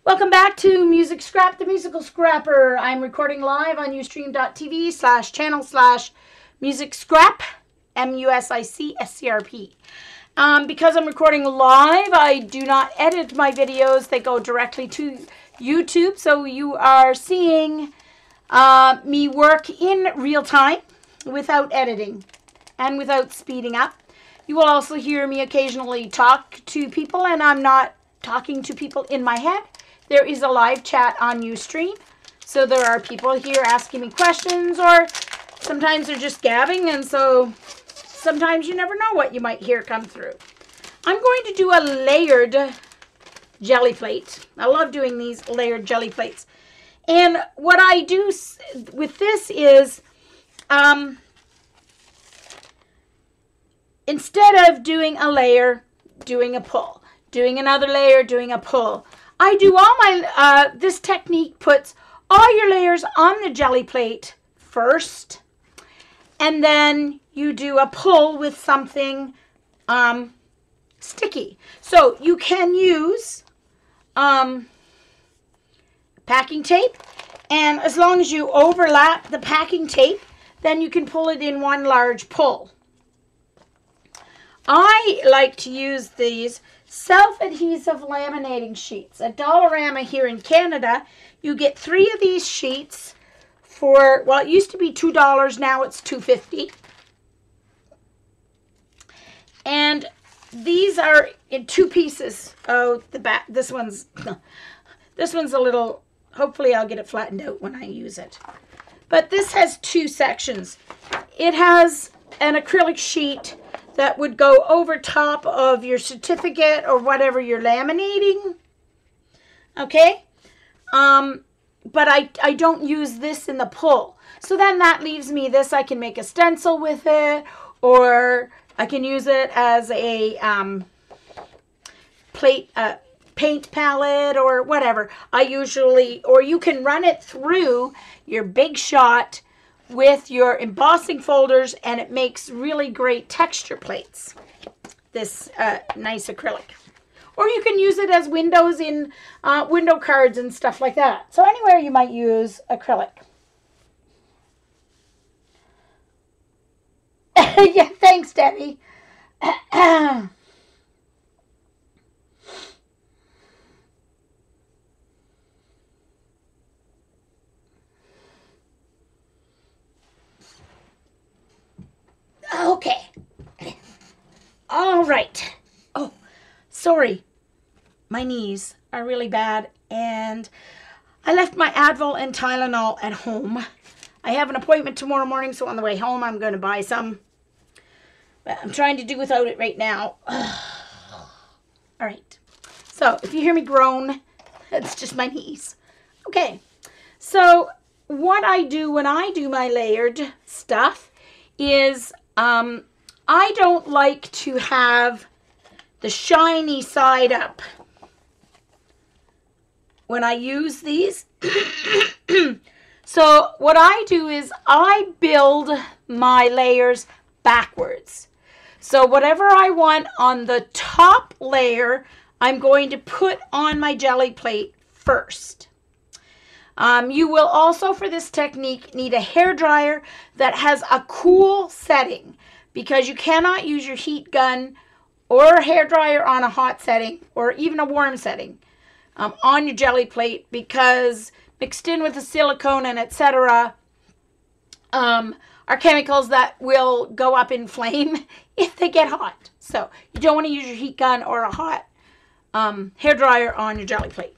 Welcome back to Music Scrap, the Musical Scrapper. I'm recording live on ustream.tv/channel/Music Scrap, MUSICSCRP. Because I'm recording live, I do not edit my videos. They go directly to YouTube, so you are seeing me work in real time without editing and without speeding up. You will also hear me occasionally talk to people, and I'm not talking to people in my head. There is a live chat on Ustream, so there are people here asking me questions, or sometimes they're just gabbing, and so sometimes you never know what you might hear come through. I'm going to do a layered jelly plate. I love doing these layered jelly plates. And what I do with this is, instead of doing a layer, doing a pull, doing another layer, doing a pull, I do all my, this technique puts all your layers on the jelly plate first, and then you do a pull with something sticky. So you can use packing tape, and as long as you overlap the packing tape, then you can pull it in one large pull. I like to use these self-adhesive laminating sheets. At Dollarama here in Canada, you get 3 of these sheets for, well, it used to be $2, now it's $2.50. And these are in 2 pieces. Oh, the back, this one's a little, hopefully I'll get it flattened out when I use it. But this has 2 sections. It has an acrylic sheet that would go over top of your certificate or whatever you're laminating. Okay? But I don't use this in the pull. So then that leaves me this. I can make a stencil with it, or I can use it as a paint palette or whatever. I usually, or you can run it through your Big Shot with your embossing folders, and it makes really great texture plates, this nice acrylic. Or you can use it as windows in window cards and stuff like that. So anywhere you might use acrylic. Yeah, thanks, Debbie. Okay. All right. Oh, sorry. My knees are really bad, and I left my Advil and Tylenol at home. I have an appointment tomorrow morning, so on the way home I'm going to buy some. But I'm trying to do without it right now. All right. So if you hear me groan, it's just my knees. Okay. So what I do when I do my layered stuff is I don't like to have the shiny side up when I use these. So what I do is I build my layers backwards. So whatever I want on the top layer, I'm going to put on my jelly plate first. You will also, for this technique, need a hair dryer that has a cool setting, because you cannot use your heat gun or a hair dryer on a hot setting or even a warm setting on your jelly plate, because mixed in with the silicone and etc. Are chemicals that will go up in flame if they get hot. So you don't want to use your heat gun or a hot hair dryer on your jelly plate.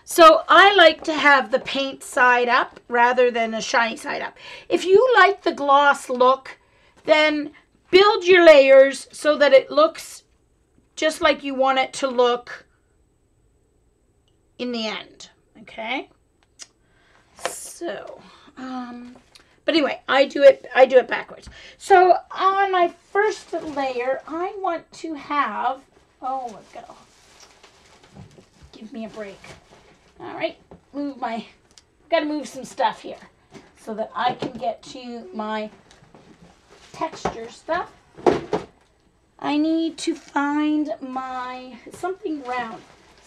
So I like to have the paint side up rather than the shiny side up. If you like the gloss look, then build your layers so that it looks just like you want it to look in the end. Okay? So, but anyway, I do it backwards. So on my first layer, I want to have, oh, let's go. Give me a break. All right, gotta move some stuff here so that I can get to my texture stuff. I need to find something round.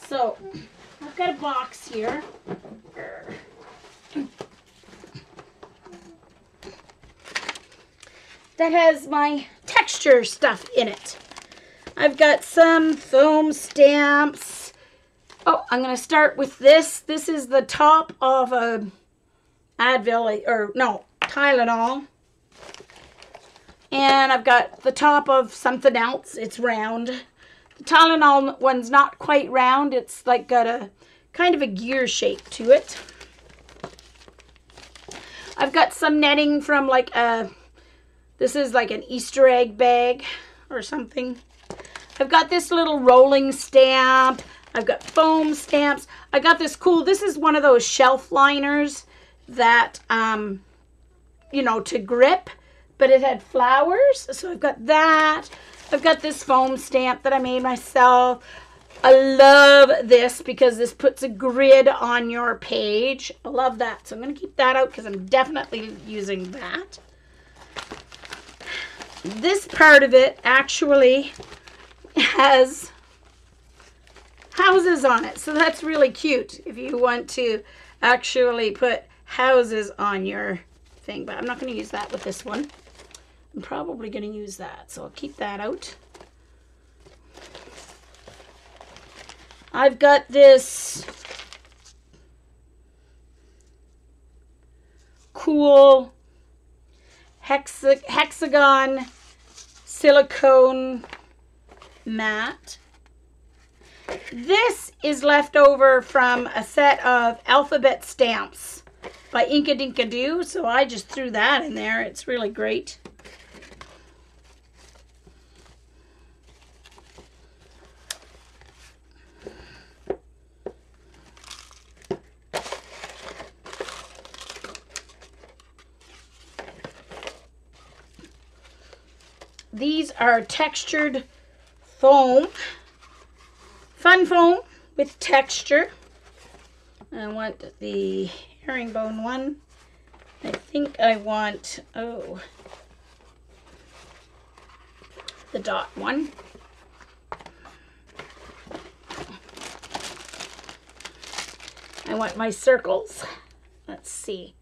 So I've got a box here. That has my texture stuff in it. I've got some foam stamps. Oh, I'm going to start with this. This is the top of a Advil, or no, Tylenol. And I've got the top of something else. It's round. The Tylenol one's not quite round. It's like got a kind of a gear shape to it. I've got some netting from like a, this is like an Easter egg bag or something. I've got this little rolling stamp. I've got foam stamps. I got this cool, this is one of those shelf liners that, you know, to grip, but it had flowers. So I've got that. I've got this foam stamp that I made myself. I love this because this puts a grid on your page. I love that. So I'm going to keep that out because I'm definitely using that. This part of it actually has houses on it. So that's really cute if you want to actually put houses on your thing. But I'm not going to use that with this one. I'm probably going to use that. So I'll keep that out. I've got this cool hexagon silicone mat. This is left over from a set of alphabet stamps by Inka Dinka Doo, so I just threw that in there. It's really great. These are textured foam, fun foam with texture. I want the herringbone one. I think I want, oh, the dot one. I want my circles. Let's see.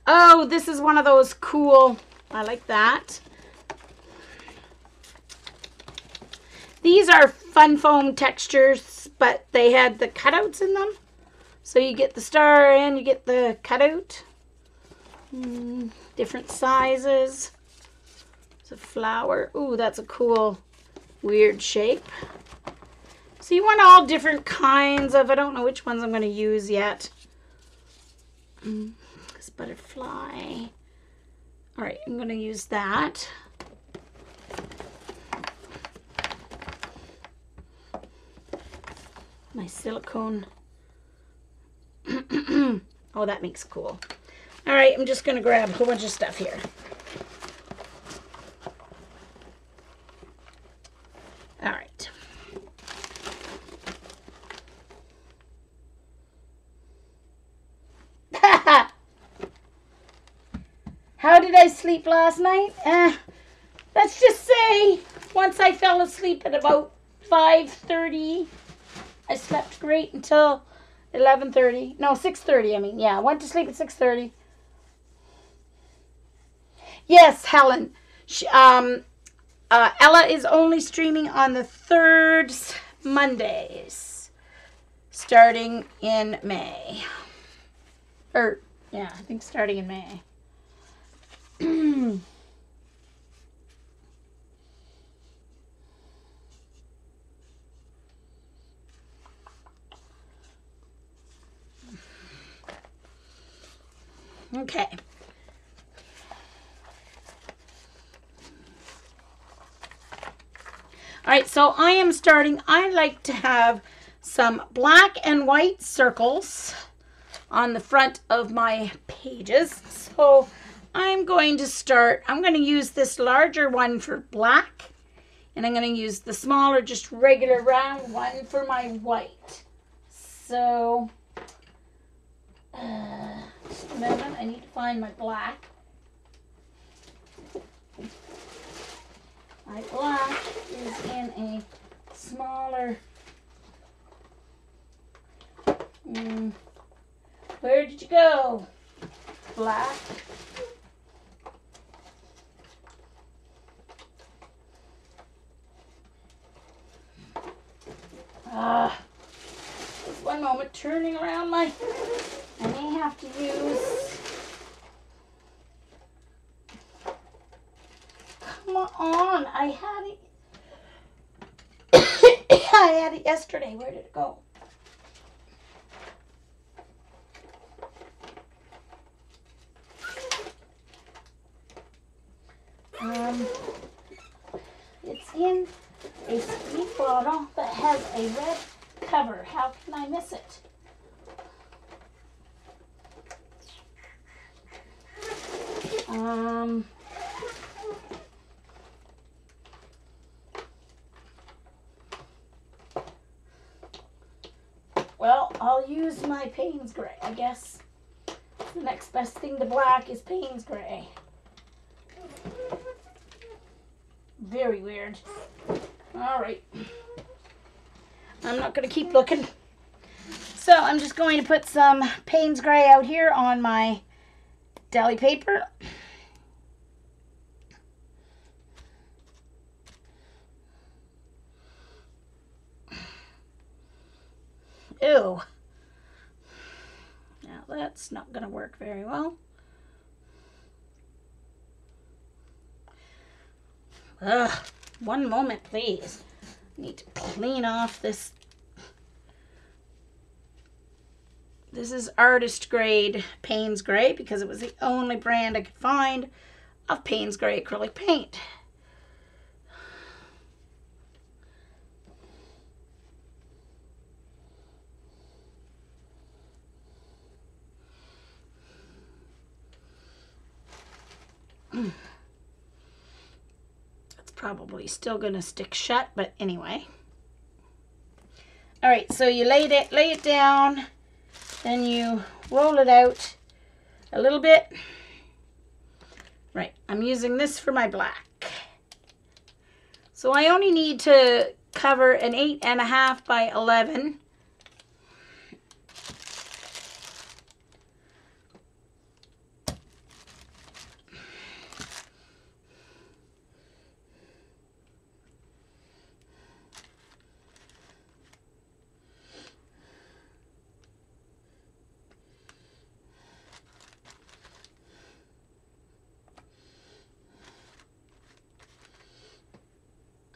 Oh, this is one of those cool, I like that. These are fun foam textures, but they had the cutouts in them. So you get the star and you get the cutout. Different sizes. It's a flower. Ooh, that's a cool, weird shape. So you want all different kinds of, I don't know which ones I'm going to use yet. This butterfly. All right, I'm going to use that. My silicone. Oh, that makes cool. All right, I'm just going to grab a whole bunch of stuff here. All right. How did I sleep last night? Let's just say once I fell asleep at about 5:30, I slept great until 11:30. No, 6:30, I mean. Yeah, I went to sleep at 6:30. Yes, Helen. Ella is only streaming on the third Mondays, starting in May. Or, yeah, I think starting in May. Okay. All right, so I am starting. I like to have some black and white circles on the front of my pages. So I'm going to start. I'm going to use this larger one for black, and I'm going to use the smaller, just regular round one for my white. So, just a moment. I need to find my black. My black is in a smaller Where did you go? Black. Just one moment, turning around I may have to use. Come on, I had it. I had it yesterday. Where did it go? It's in a sweet bottle that has a red cover. How can I miss it? Well, I'll use my Payne's Gray, I guess. The next best thing to black is Payne's Gray. Very weird. All right. I'm not going to keep looking. So I'm just going to put some Payne's Gray out here on my deli paper. Ew. Now that's not going to work very well. Ugh. One moment, please. Need to clean off this. This is artist grade Payne's Gray because it was the only brand I could find of Payne's Gray acrylic paint. It's probably still going to stick shut, but anyway. All right, so you lay it down, then you roll it out a little bit. Right, I'm using this for my black. So I only need to cover an 8.5 by 11.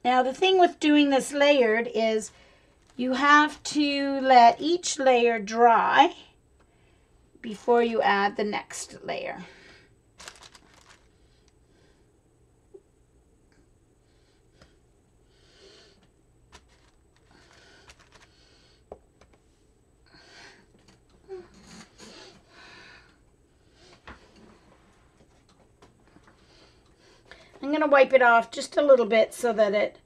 Now the thing with doing this layered is you have to let each layer dry before you add the next layer. I'm going to wipe it off just a little bit so that it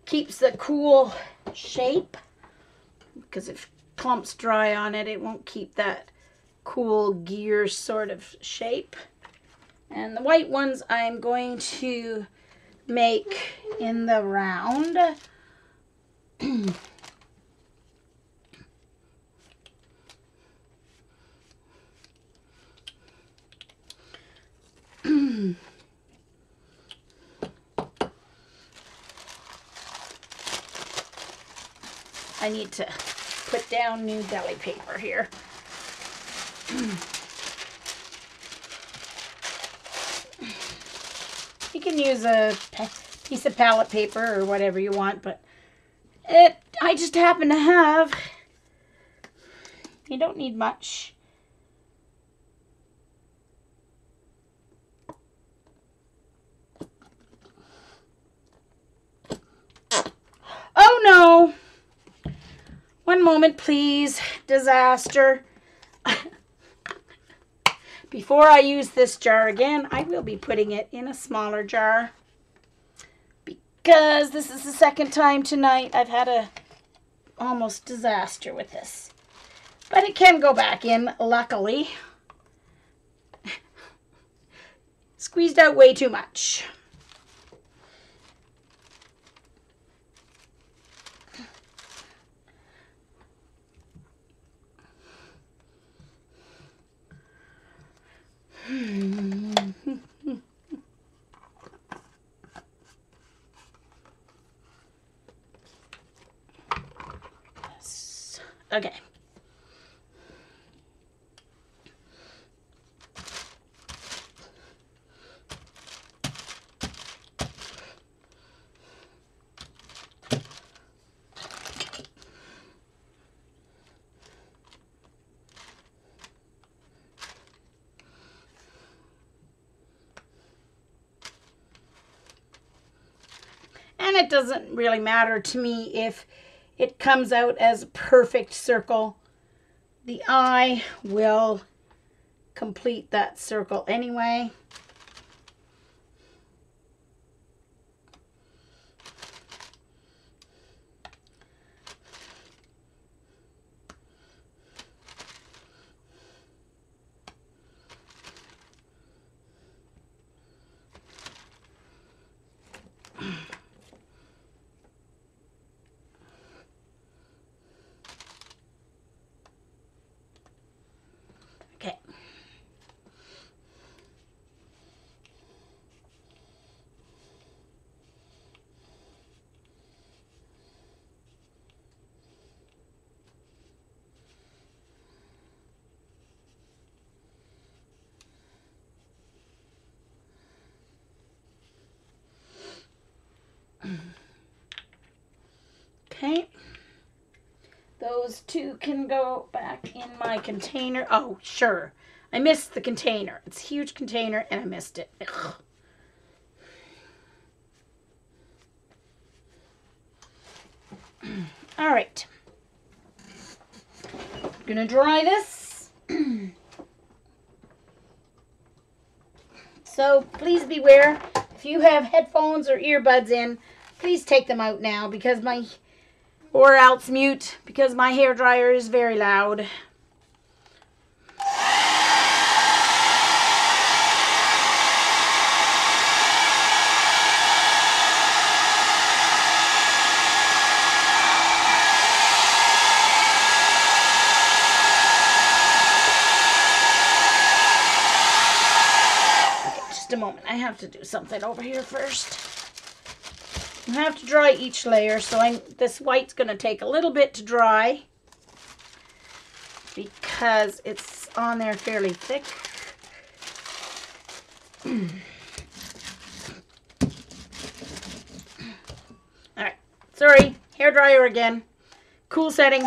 keeps the cool shape, because if clumps dry on it, it won't keep that cool gear sort of shape. And the white ones I'm going to make in the round. I need to put down new deli paper here. You can use a piece of palette paper or whatever you want, but I just happen to have. You don't need much. Oh no! One moment, please. Disaster. Before I use this jar again, I will be putting it in a smaller jar, because this is the second time tonight I've had a almost disaster with this. But it can go back in, luckily. Squeezed out way too much. Okay. And it doesn't really matter to me if it comes out as a perfect circle. The eye will complete that circle anyway. Okay. Okay. Those two can go back in my container. Oh, sure. I missed the container. It's a huge container and I missed it. Ugh. All right. I'm gonna dry this. So please beware. If you have headphones or earbuds in, please take them out now because or else mute because my hair dryer is very loud. Just a moment. I have to do something over here first. You have to dry each layer, so this white's going to take a little bit to dry because it's on there fairly thick. All right. Sorry, hair dryer again. Cool setting.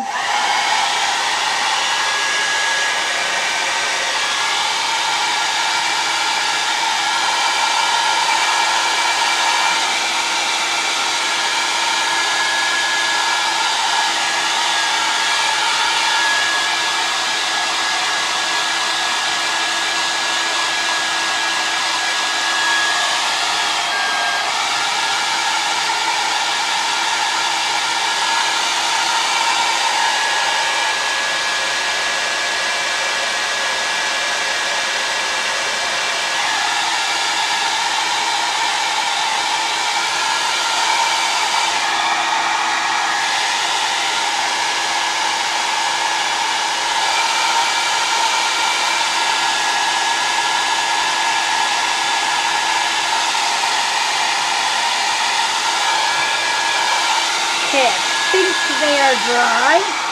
Okay, I think they are dry.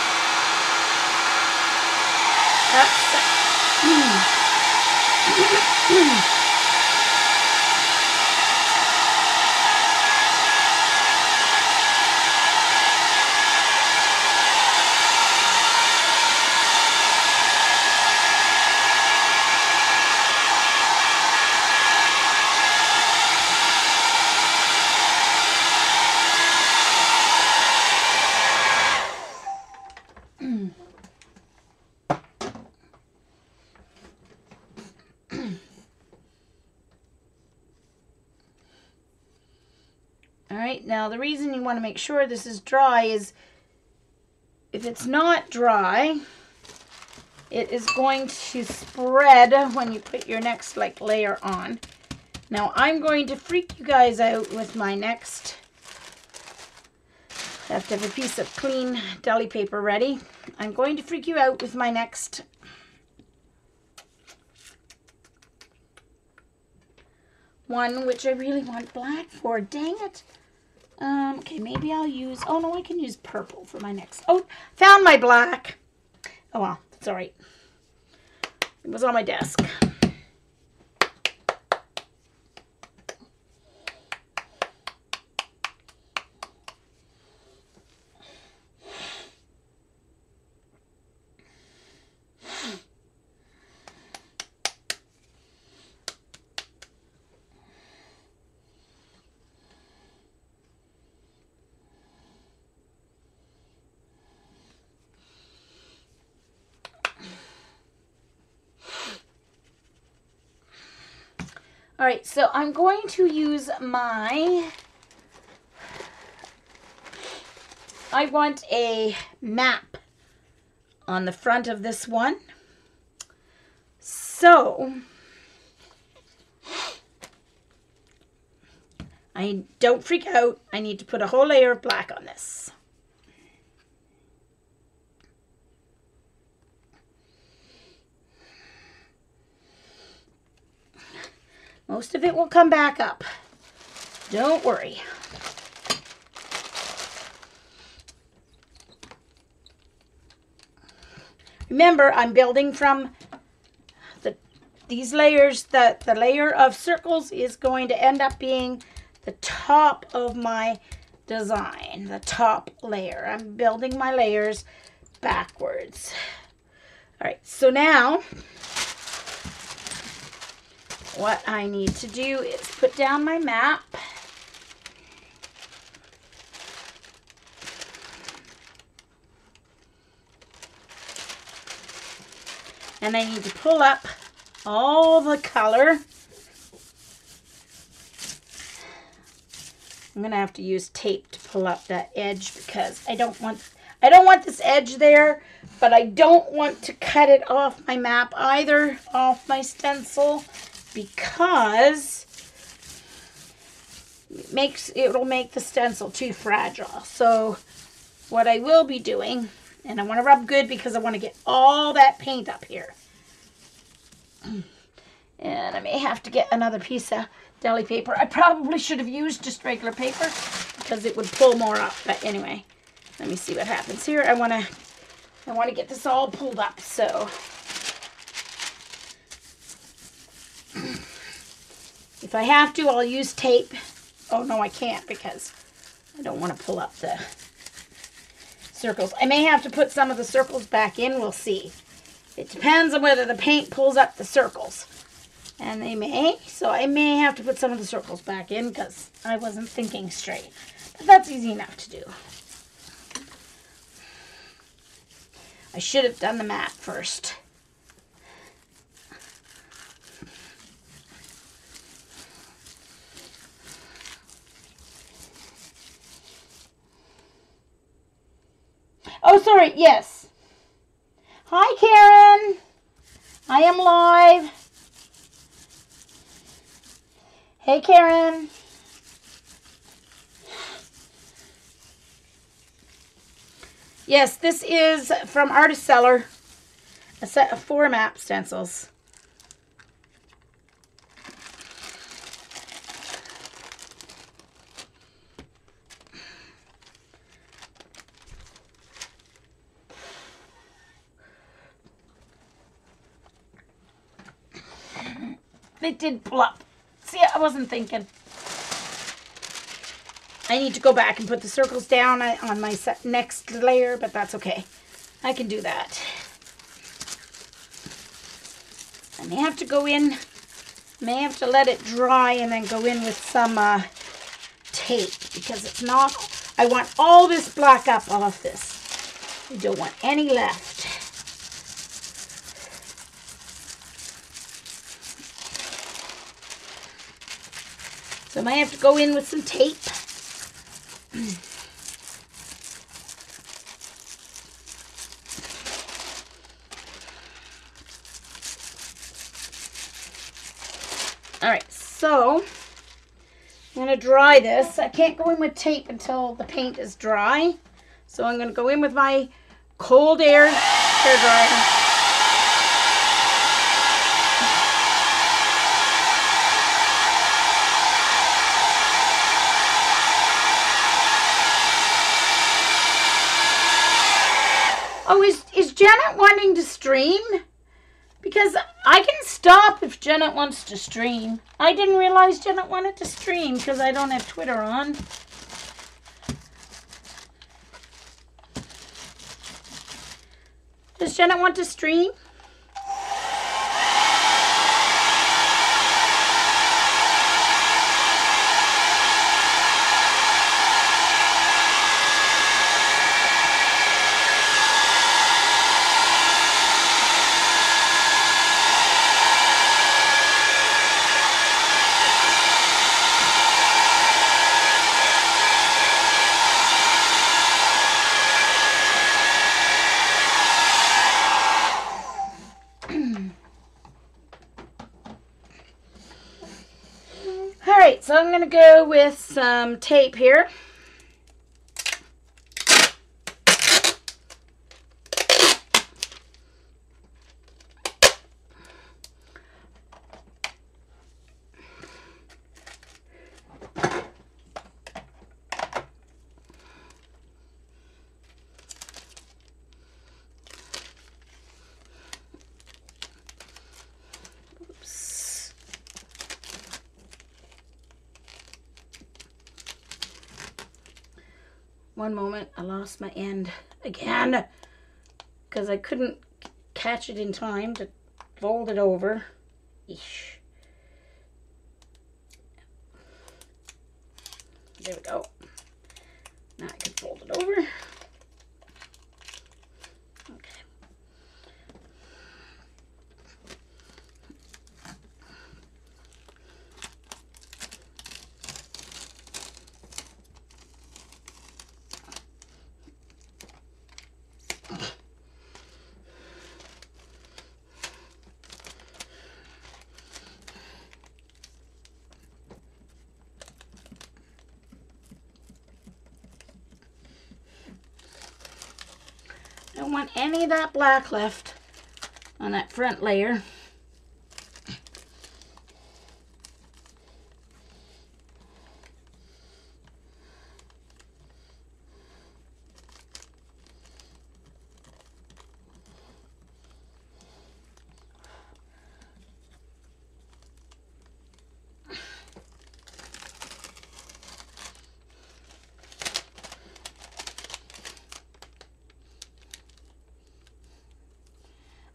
All right, now the reason you want to make sure this is dry is if it's not dry, it is going to spread when you put your next layer on. Now I'm going to freak you guys out with my next. I have to have a piece of clean deli paper ready. I'm going to freak you out with my next one, which I really want black for. Dang it. Okay, maybe I'll use, oh no, I can use purple for my next, oh, found my black. Oh well, it's all right. It was on my desk. All right, so I'm going to use I want a map on the front of this one. So, don't freak out. I need to put a whole layer of black on this. Most of it will come back up. Don't worry. Remember, I'm building from these layers. The layer of circles is going to end up being the top of my design, the top layer. I'm building my layers backwards. All right, so now what I need to do is put down my map. And I need to pull up all the color. I'm gonna have to use tape to pull up that edge because I don't want this edge there, but I don't want to cut it off my map either, off my stencil, because it'll make the stencil too fragile. So what I will be doing, and I want to rub good because I want to get all that paint up here. And I may have to get another piece of deli paper. I probably should have used just regular paper because it would pull more up. But anyway, let me see what happens here. I want to get this all pulled up. So if I have to, I'll use tape. Oh no, I can't because I don't want to pull up the circles. I may have to put some of the circles back in. We'll see. It depends on whether the paint pulls up the circles. And they may. So I may have to put some of the circles back in because I wasn't thinking straight. But that's easy enough to do. I should have done the mat first. Oh, sorry. Yes. Hi, Karen. I am live. Hey, Karen. Yes, this is from Artist Seller, a set of 4 map stencils. It did pull up. See, I wasn't thinking. I need to go back and put the circles down on my next layer, but that's okay. I can do that. I may have to go in, may have to let it dry and then go in with some tape because it's not, I want all this black up off this. I don't want any left. So I might have to go in with some tape. All right, so I'm going to dry this. I can't go in with tape until the paint is dry. So I'm going to go in with my cold air hair dryer. Oh, is Janet wanting to stream? Because I can stop if Janet wants to stream. I didn't realize Janet wanted to stream because I don't have Twitter on. Does Janet want to stream? Alright, so I'm going to go with some tape here. One moment, I lost my end again because I couldn't catch it in time to fold it over. Eesh. There we go. Now I can fold it over. Okay. Don't want any of that black left on that front layer.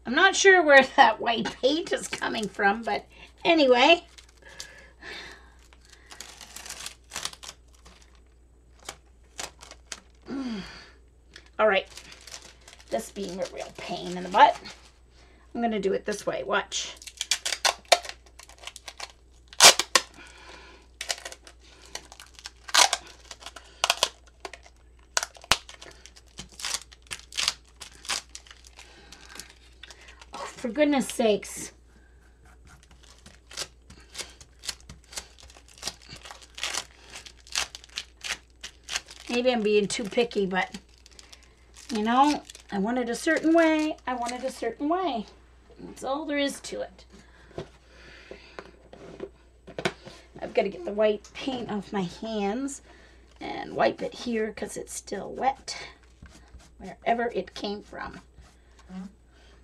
I'm not sure where that white paint is coming from, but anyway. All right, this being a real pain in the butt, I'm going to do it this way. Watch. For goodness sakes. Maybe I'm being too picky, but, you know, I want it a certain way. I want it a certain way. That's all there is to it. I've got to get the white paint off my hands and wipe it here because it's still wet, wherever it came from.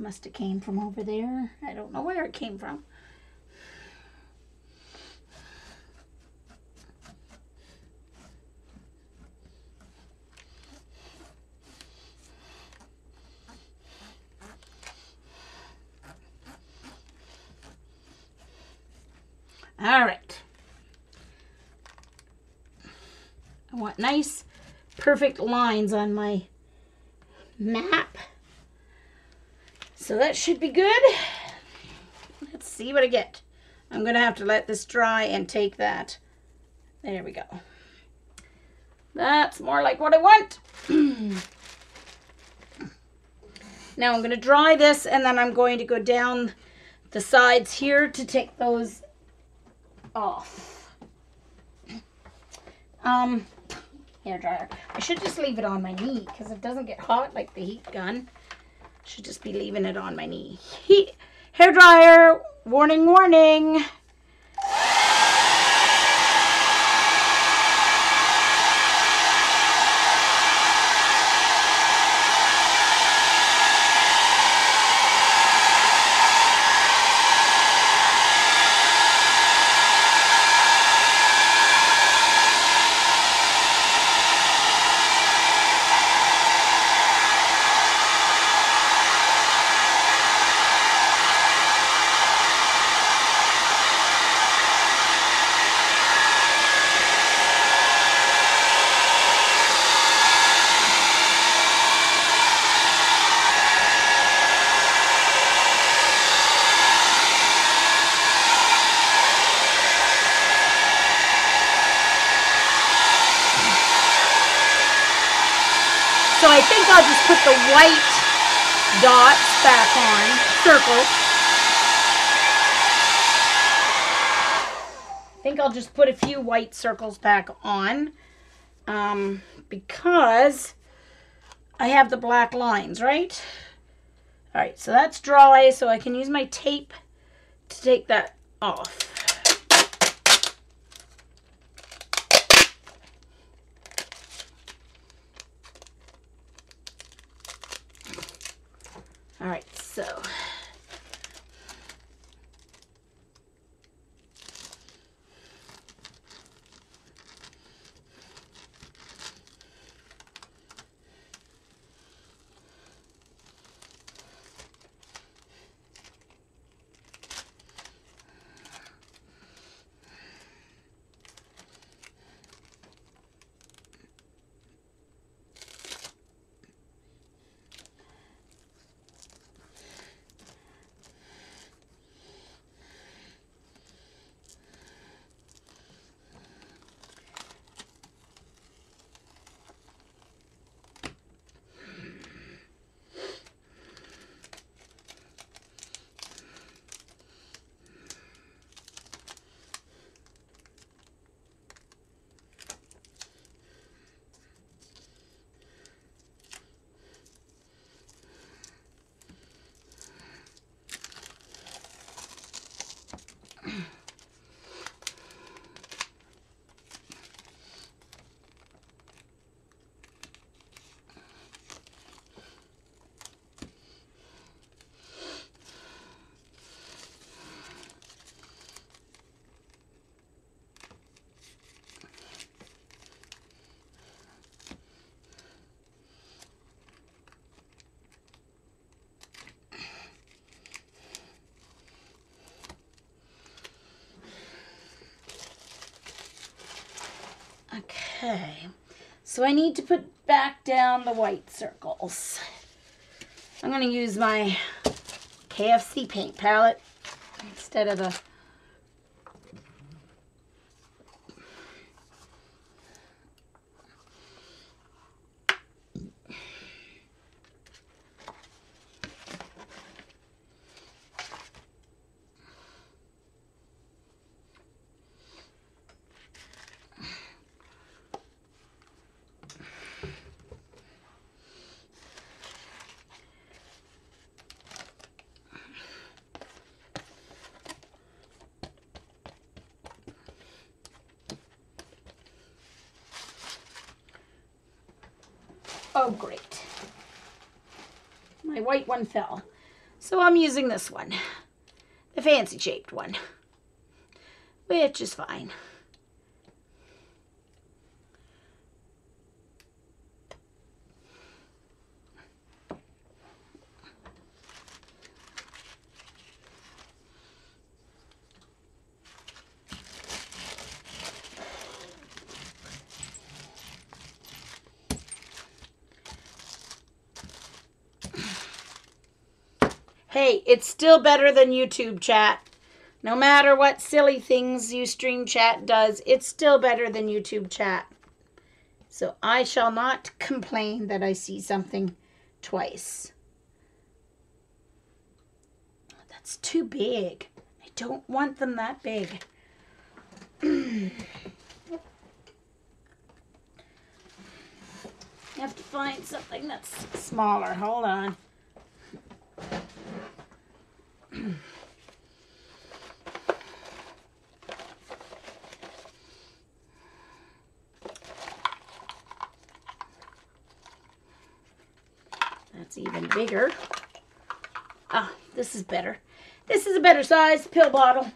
Must have came from over there. I don't know where it came from. All right. I want nice, perfect lines on my map. So that should be good. Let's see what I get. I'm going to have to let this dry and take that. There we go. That's more like what I want. Now I'm going to dry this and then I'm going to go down the sides here to take those off. Hair dryer. I should just leave it on my knee because it doesn't get hot like the heat gun. Should just be leaving it on my knee. Hair dryer, warning, warning. I'll just put the white dots back on, circles. I think I'll just put a few white circles back on because I have the black lines, right? All right, so that's dry, so I can use my tape to take that off. All right, so okay, so I need to put back down the white circles. I'm going to use my KFC paint palette instead of the oh, great. My white one fell. So I'm using this one, the fancy shaped one, which is fine. Hey, it's still better than YouTube chat. No matter what silly things Ustream chat does, it's still better than YouTube chat. So I shall not complain that I see something twice. That's too big. I don't want them that big. I have to find something that's smaller. Hold on. That's even bigger. Ah, this is better. This is a better size pill bottle.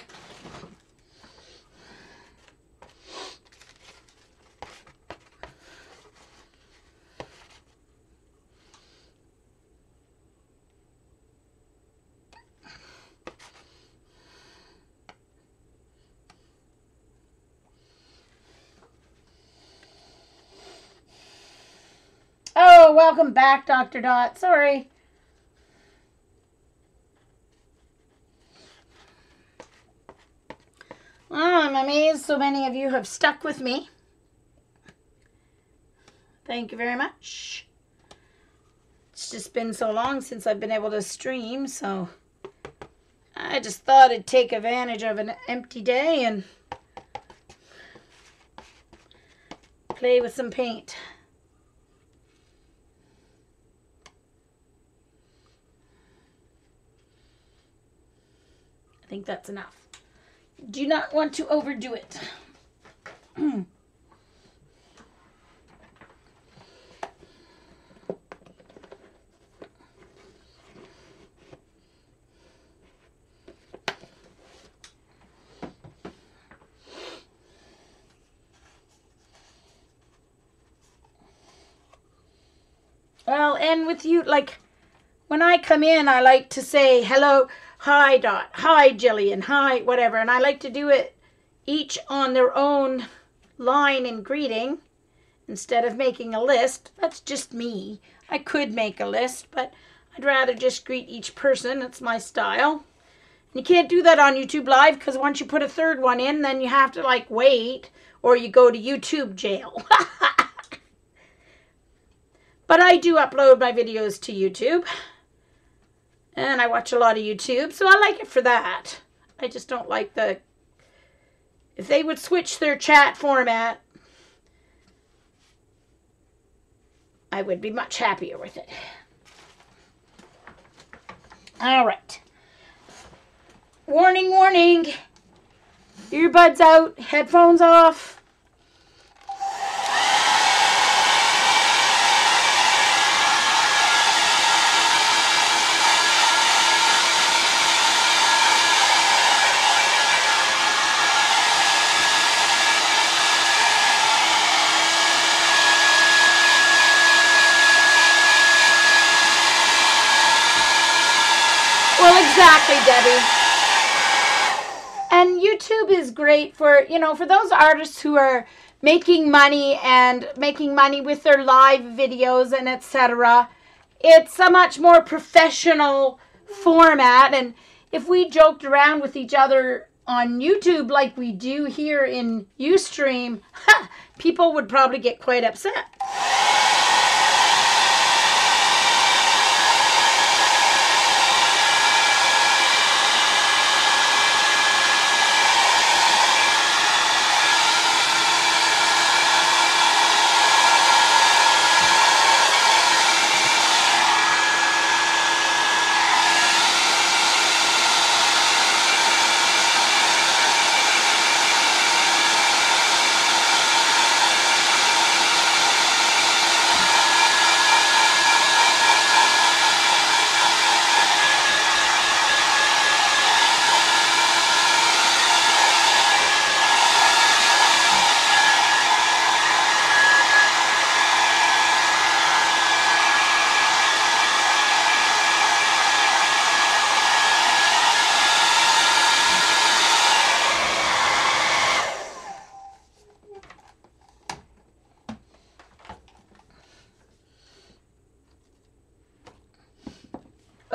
Oh, welcome back, Dr. Dot. Sorry. Well, I'm amazed so many of you have stuck with me. Thank you very much. just been so long since I've been able to stream, so I just thought I'd take advantage of an empty day and play with some paint. I think that's enough. Do not want to overdo it. Well, and with you, like, when I come in, I like to say, hello, hi, Dot, hi, Jillian, hi, whatever. And I like to do it each on their own line in greeting instead of making a list. That's just me. I could make a list, but I'd rather just greet each person. It's my style. And you can't do that on YouTube Live because once you put a third one in, then you have to, like, wait or you go to YouTube jail. But I do upload my videos to YouTube. And I watch a lot of YouTube, so I like it for that. I just don't like the... If they would switch their chat format, I would be much happier with it. All right. Warning, warning. Earbuds out, headphones off. Well, exactly, Debbie. And YouTube is great for, you know, for those artists who are making money and making money with their live videos and etc. It's a much more professional format. And if we joked around with each other on YouTube like we do here in Ustream, people would probably get quite upset.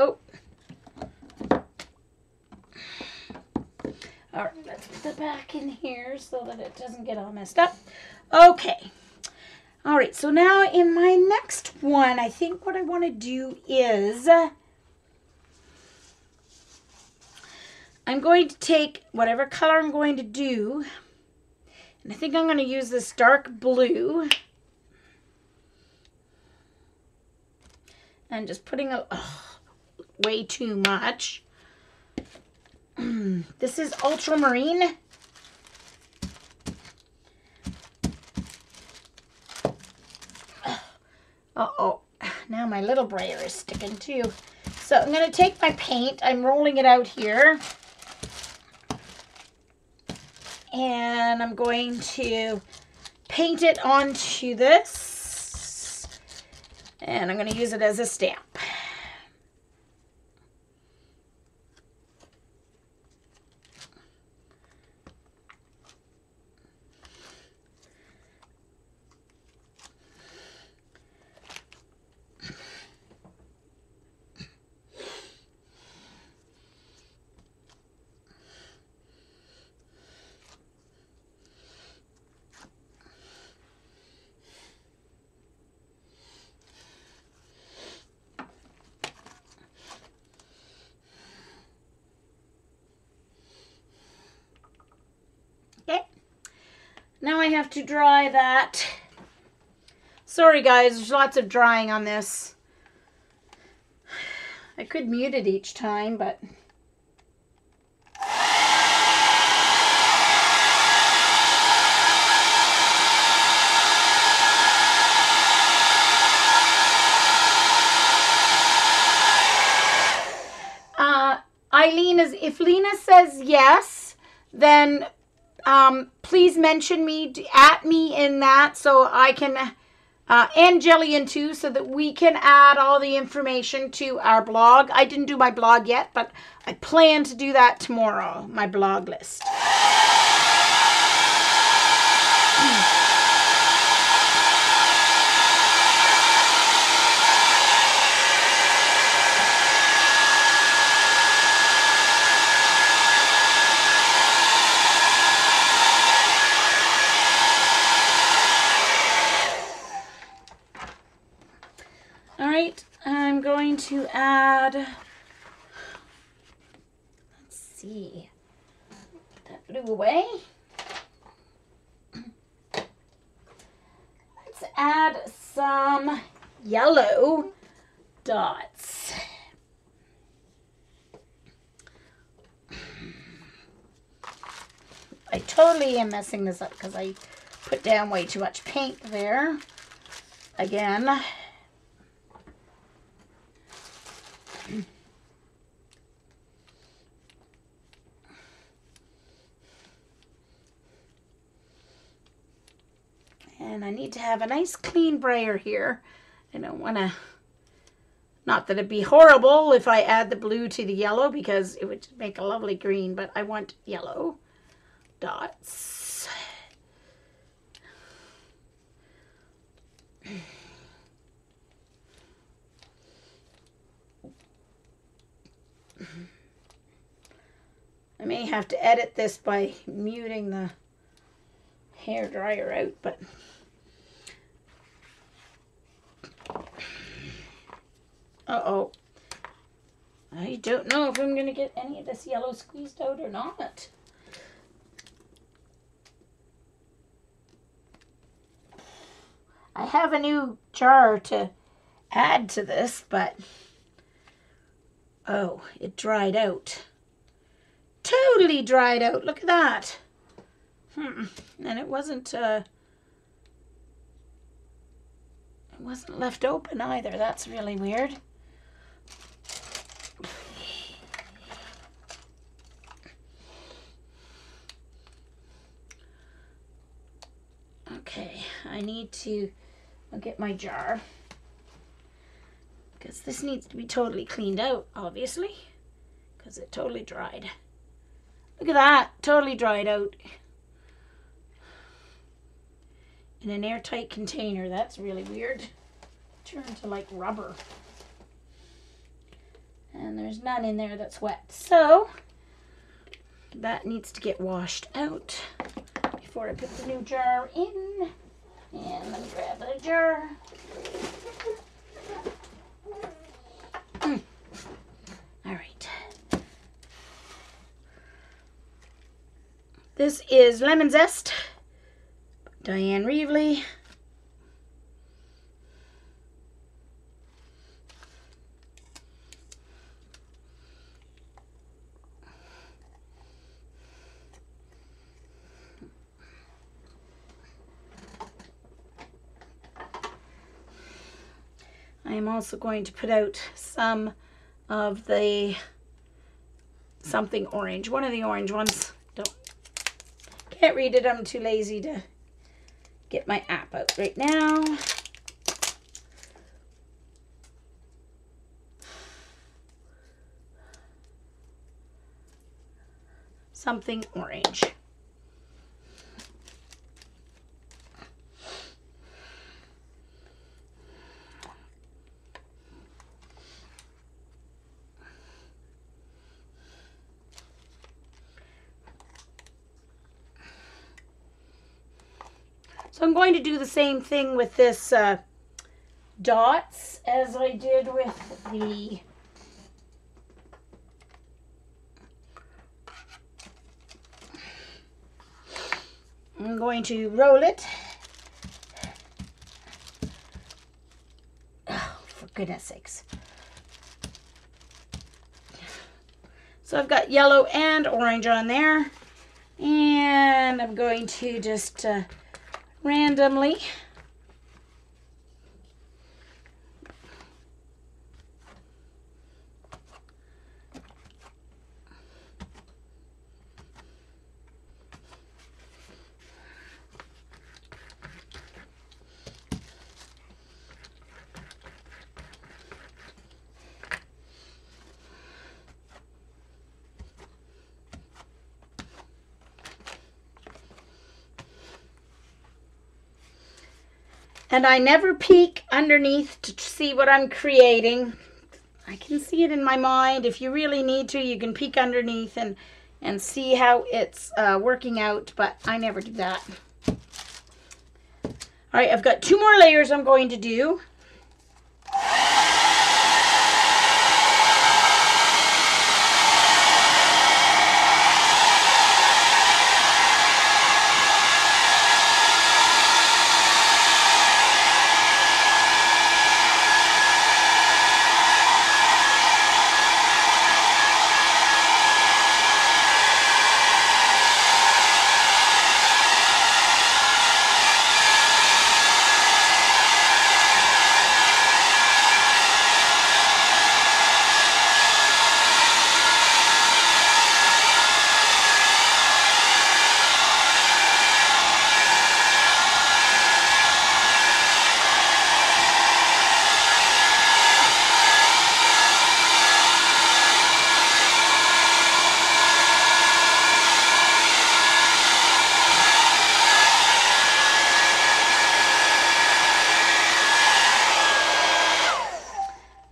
Oh. All right, let's put the back in here so that it doesn't get all messed up. Okay. All right, so now in my next one, I think what I want to do is I'm going to take whatever color I'm going to do, and I think I'm going to use this dark blue. And just putting way too much. This is ultramarine. Uh-oh. Now my little brayer is sticking too. So I'm going to take my paint. I'm rolling it out here. And I'm going to paint it onto this. And I'm going to use it as a stamp. Now I have to dry that. Sorry guys, there's lots of drying on this. I could mute it each time, but... Eileen, if Lena says yes, then please mention me, at me in that, so I can, and Jillian too, so that we can add all the information to our blog. I didn't do my blog yet, but I plan to do that tomorrow, my blog list. I'm going to add, let's see, put that blue away. Let's add some yellow dots. I totally am messing this up because I put down way too much paint there. Again. And I need to have a nice clean brayer here. I don't want to, not that it'd be horrible if I add the blue to the yellow because it would make a lovely green, but I want yellow dots. I may have to edit this by muting the hair dryer out, but uh-oh. I don't know if I'm going to get any of this yellow squeezed out or not. I have a new jar to add to this, but oh, it dried out. Totally dried out. Look at that. And it wasn't left open either. That's really weird. Okay, I need to get my jar because this needs to be totally cleaned out, obviously, because it totally dried. Look at that, totally dried out. In an airtight container. That's really weird. Turned to like rubber. And there's none in there that's wet. So that needs to get washed out before I put the new jar in. And let me grab the jar. All right. This is lemon zest. Diane Reevely. I am also going to put out some of the something orange, one of the orange ones. Can't read it, I'm too lazy to get my app out right now. Something orange. So I'm going to do the same thing with this dots as I did with I'm going to roll it. Oh, for goodness sakes. So I've got yellow and orange on there. And I'm going to just randomly and I never peek underneath to see what I'm creating. I can see it in my mind. If you really need to, you can peek underneath and see how it's working out, but I never do that. All right, I've got 2 more layers I'm going to do.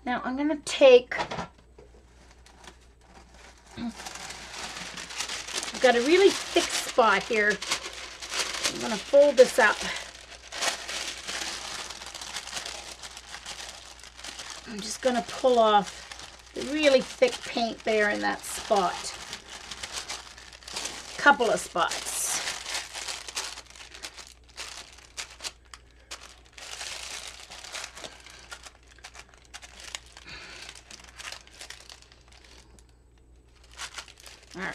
Now I'm going to take, I've got a really thick spot here. I'm going to fold this up. I'm just going to pull off the really thick paint there in that spot. Couple of spots. All right.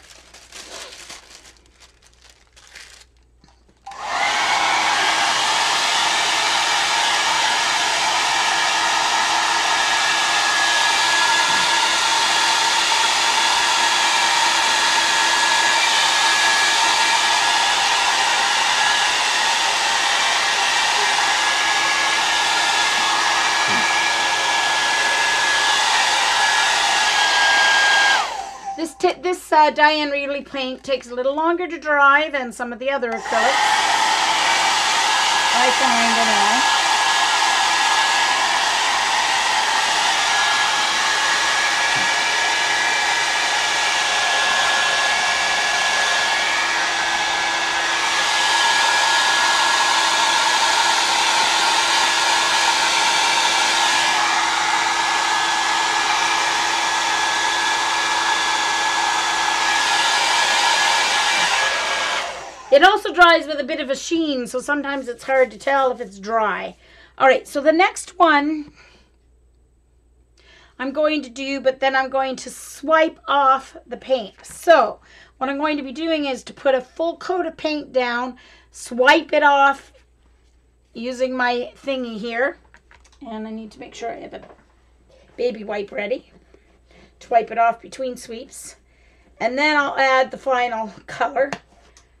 This Diane Reilly paint takes a little longer to dry than some of the other acrylics, I find anyway. It also dries with a bit of a sheen, so sometimes it's hard to tell if it's dry. All right, so the next one I'm going to do, but then I'm going to swipe off the paint. So what I'm going to be doing is to put a full coat of paint down, swipe it off using my thingy here. And I need to make sure I have a baby wipe ready to wipe it off between sweeps. And then I'll add the final color.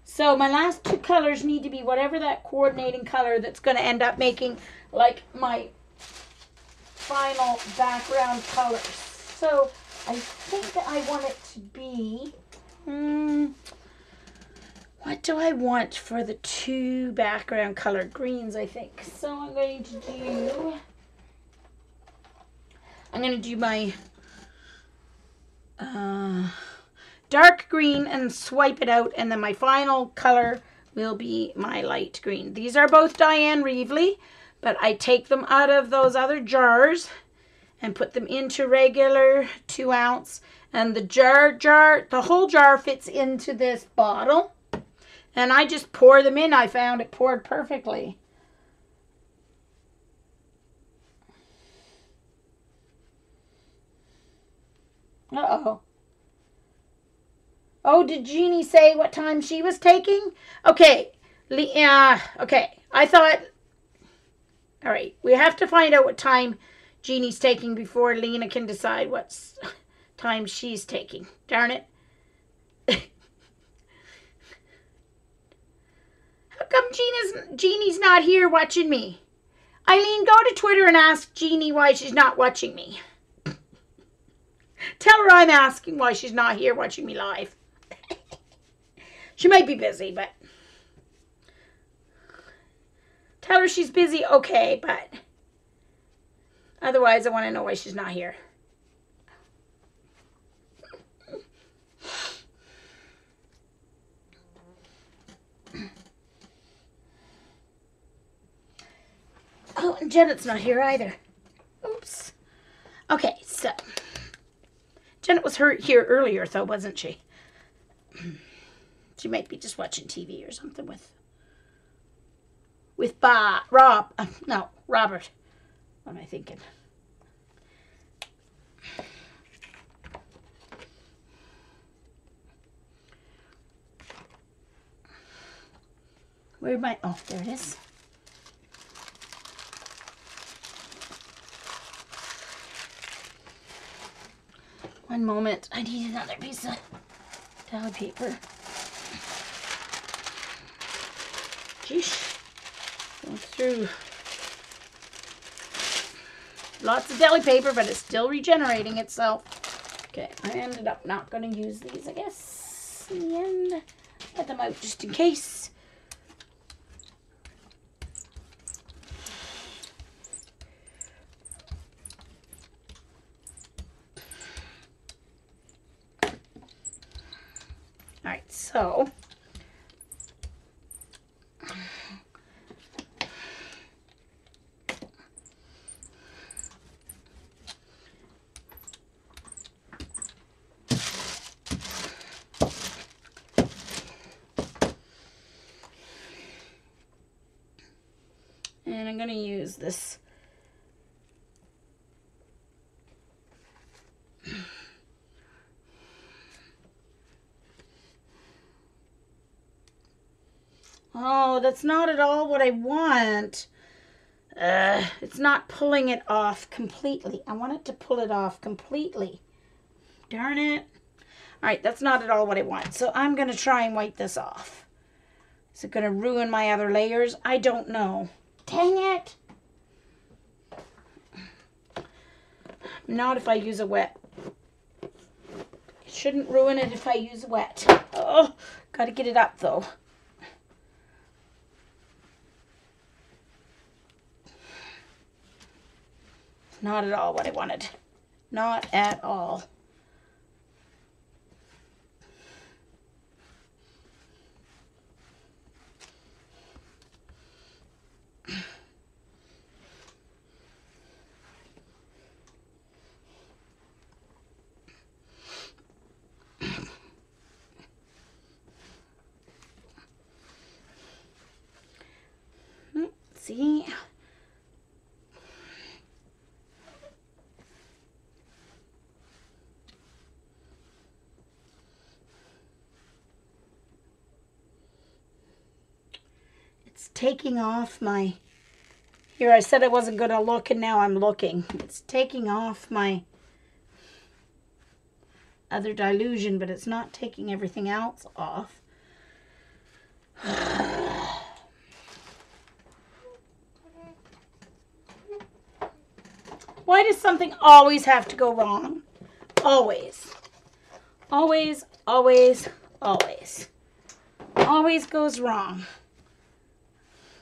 So my last 2 colors need to be whatever that coordinating color that's going to end up making like my final background colors. So I think that I want it to be, what do I want for the 2 background color greens, I think. So I'm going to do my dark green and swipe it out, and then my final color will be my light green. These are both Diane Reilly, but I take them out of those other jars and put them into regular 2 ounce, and the whole jar fits into this bottle. And I just pour them in. I found it poured perfectly. Uh-oh. Oh, did Jeannie say what time she was taking? Okay. Okay. I thought... All right. We have to find out what time Jeannie's taking before Lena can decide what time she's taking. Darn it. How come Jeannie's not here watching me? Eileen, go to Twitter and ask Jeannie why she's not watching me. Tell her I'm asking why she's not here watching me live. She might be busy, but... Tell her she's busy, okay, but... Otherwise, I want to know why she's not here. Oh, and Janet's not here either. Oops. Okay, so... Janet was here earlier, though, wasn't she? She might be just watching TV or something with Robert. What am I thinking? Where am I? Oh, there it is. One moment. I need another piece of deli paper. Jeez. Going through lots of deli paper, but it's still regenerating itself. Okay, I ended up not going to use these, I guess, in the end. Let them out just in case. All right, so and I'm going to use this oh, that's not at all what I want. It's not pulling it off completely. I want it to pull it off completely. Darn it. All right, that's not at all what I want. So I'm going to try and wipe this off. Is it going to ruin my other layers? I don't know. Dang it. Not if I use a wet. It shouldn't ruin it if I use wet. Oh, got to get it up though. Not at all what I wanted. Not at all. See? It's taking off my... Here, I said I wasn't going to look, and now I'm looking. It's taking off my other dilution, but it's not taking everything else off. Why does something always have to go wrong? Always. Always, always, always. Always goes wrong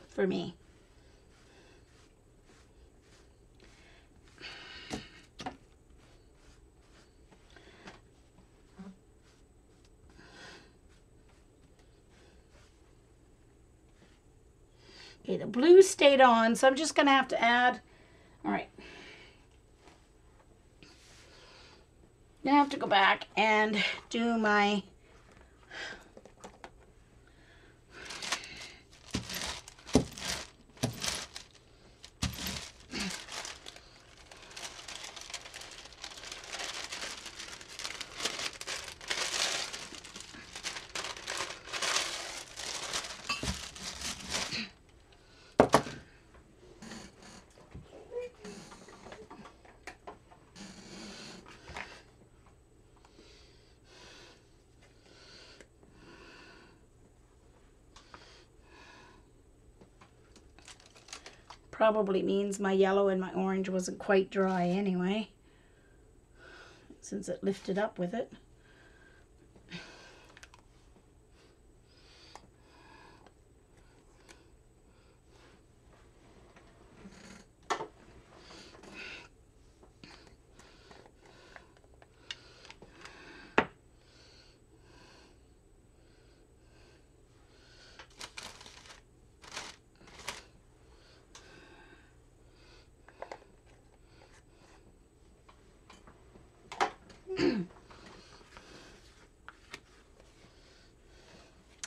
for me. Okay, the blue stayed on, so I'm just going to have to add. All right. Now I have to go back and do my probably means my yellow and my orange wasn't quite dry anyway, since it lifted up with it.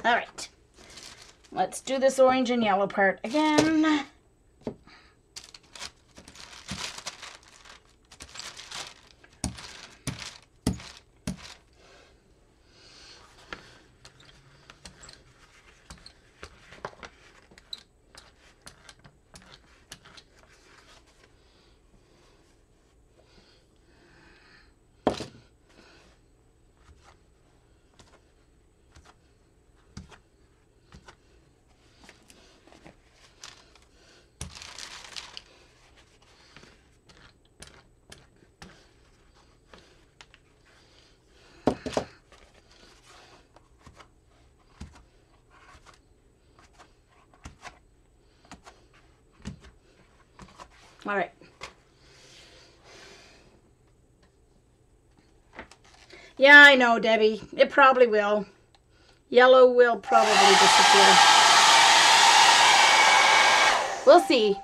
All right, let's do this orange and yellow part again. All right. Yeah, I know, Debbie. It probably will. Yellow will probably disappear. We'll see.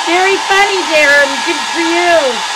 Very funny, Darren. Good for you.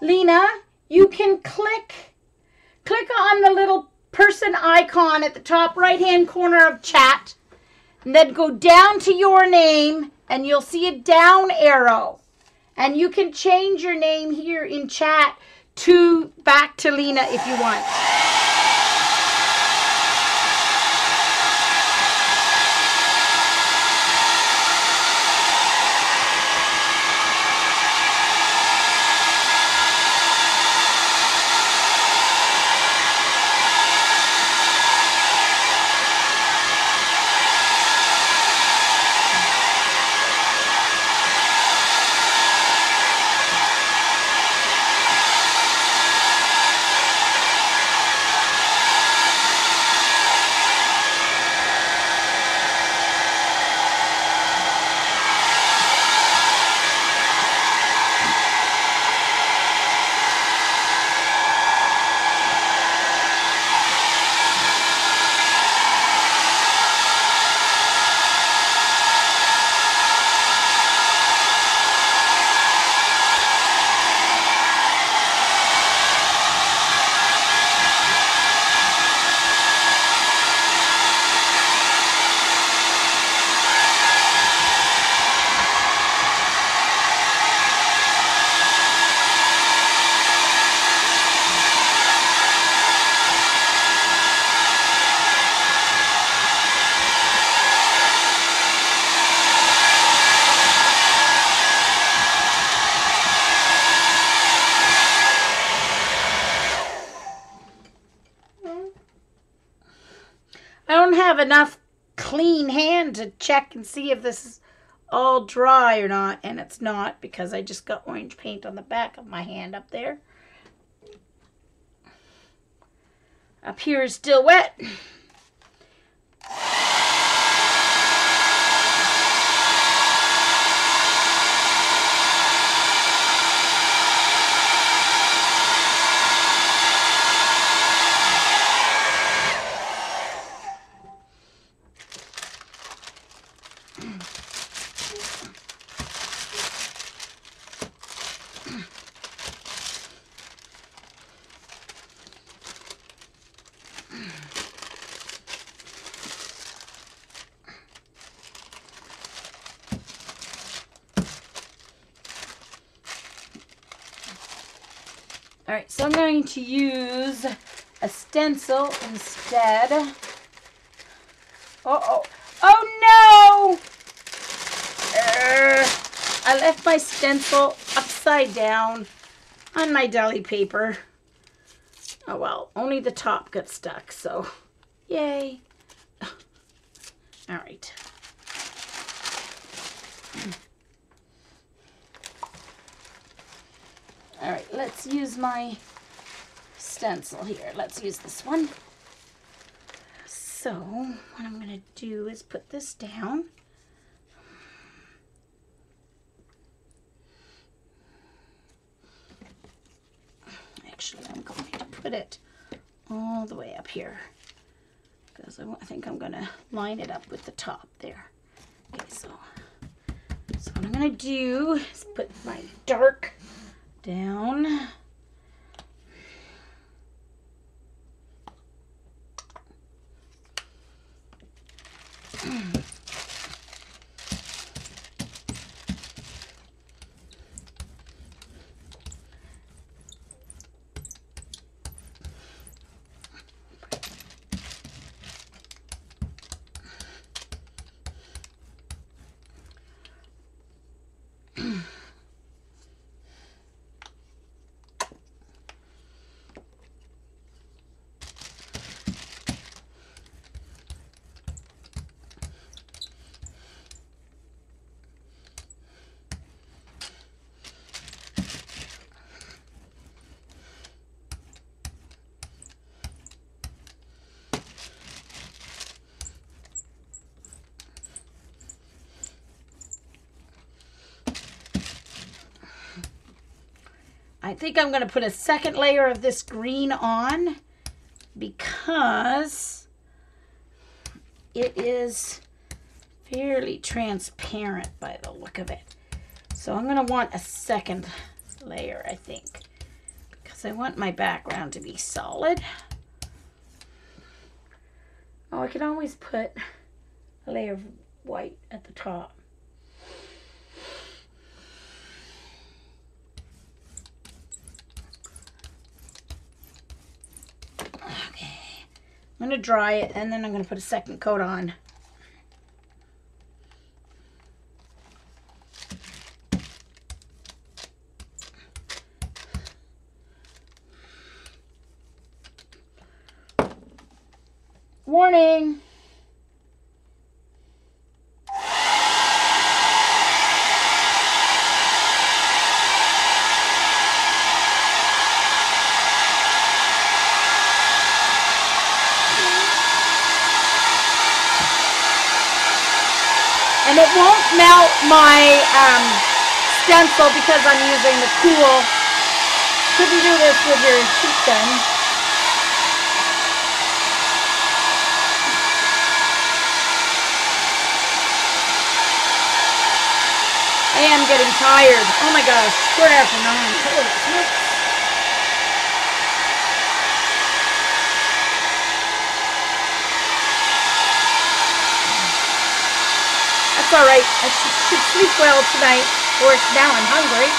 Lena, you can click on the little person icon at the top right-hand corner of chat, and then go down to your name, and you'll see a down arrow. And you can change your name here in chat to back to Lena if you want. I don't have enough clean hand to check and see if this is all dry or not, and it's not because I just got orange paint on the back of my hand up there. Up here is still wet. All right, so I'm going to use a stencil instead. Uh-oh. Oh, no! I left my stencil upside down on my deli paper. Oh, well, only the top got stuck, so yay. All right. All right, let's use my stencil here. Let's use this one. So what I'm going to do is put this down. Actually, I'm going to put it all the way up here because I think I'm going to line it up with the top there. Okay, so what I'm going to do is put my dark down. I think I'm going to put a second layer of this green on because it is fairly transparent by the look of it. So I'm going to want a second layer, I think, because I want my background to be solid. Oh, I could always put a layer of white at the top. I'm going to dry it, and then I'm going to put a second coat on. Warning! And it won't melt my stencil because I'm using the cool. Couldn't do this with your heat gun. I am getting tired. Oh my gosh, 9:15. Holy smokes. That's all right. I should sleep well tonight. Of course, now I'm hungry.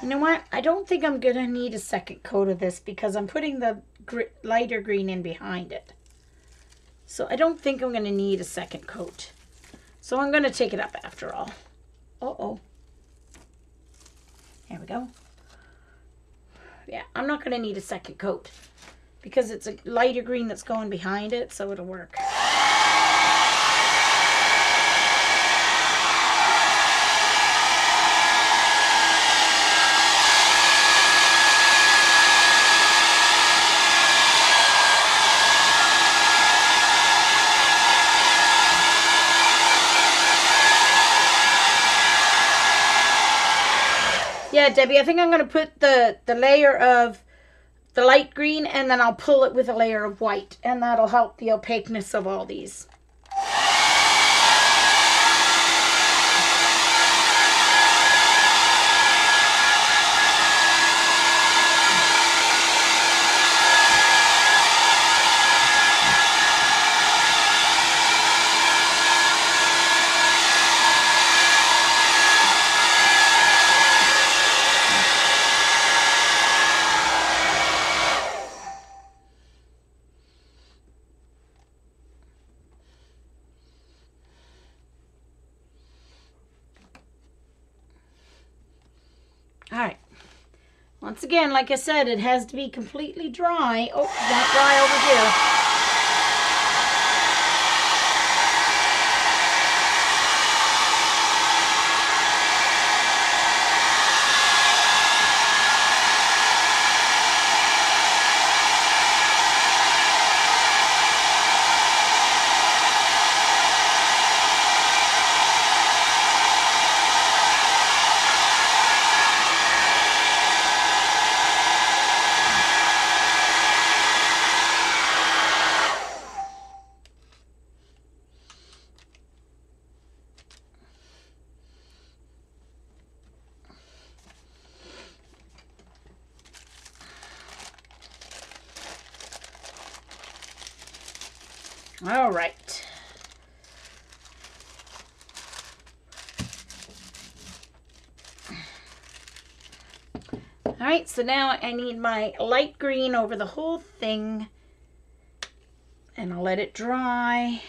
You know what? I don't think I'm going to need a second coat of this because I'm putting the lighter green in behind it. So I don't think I'm going to need a second coat. So I'm going to take it up after all. Uh-oh. There we go. Yeah, I'm not going to need a second coat because it's a lighter green that's going behind it, so it'll work. Yeah, Debbie, I think I'm going to put the layer of the light green, and then I'll pull it with a layer of white, and that'll help the opaqueness of all these. All right. Once again, like I said, it has to be completely dry. Oh, it's not dry over here. All right. All right, so now I need my light green over the whole thing, and I'll let it dry.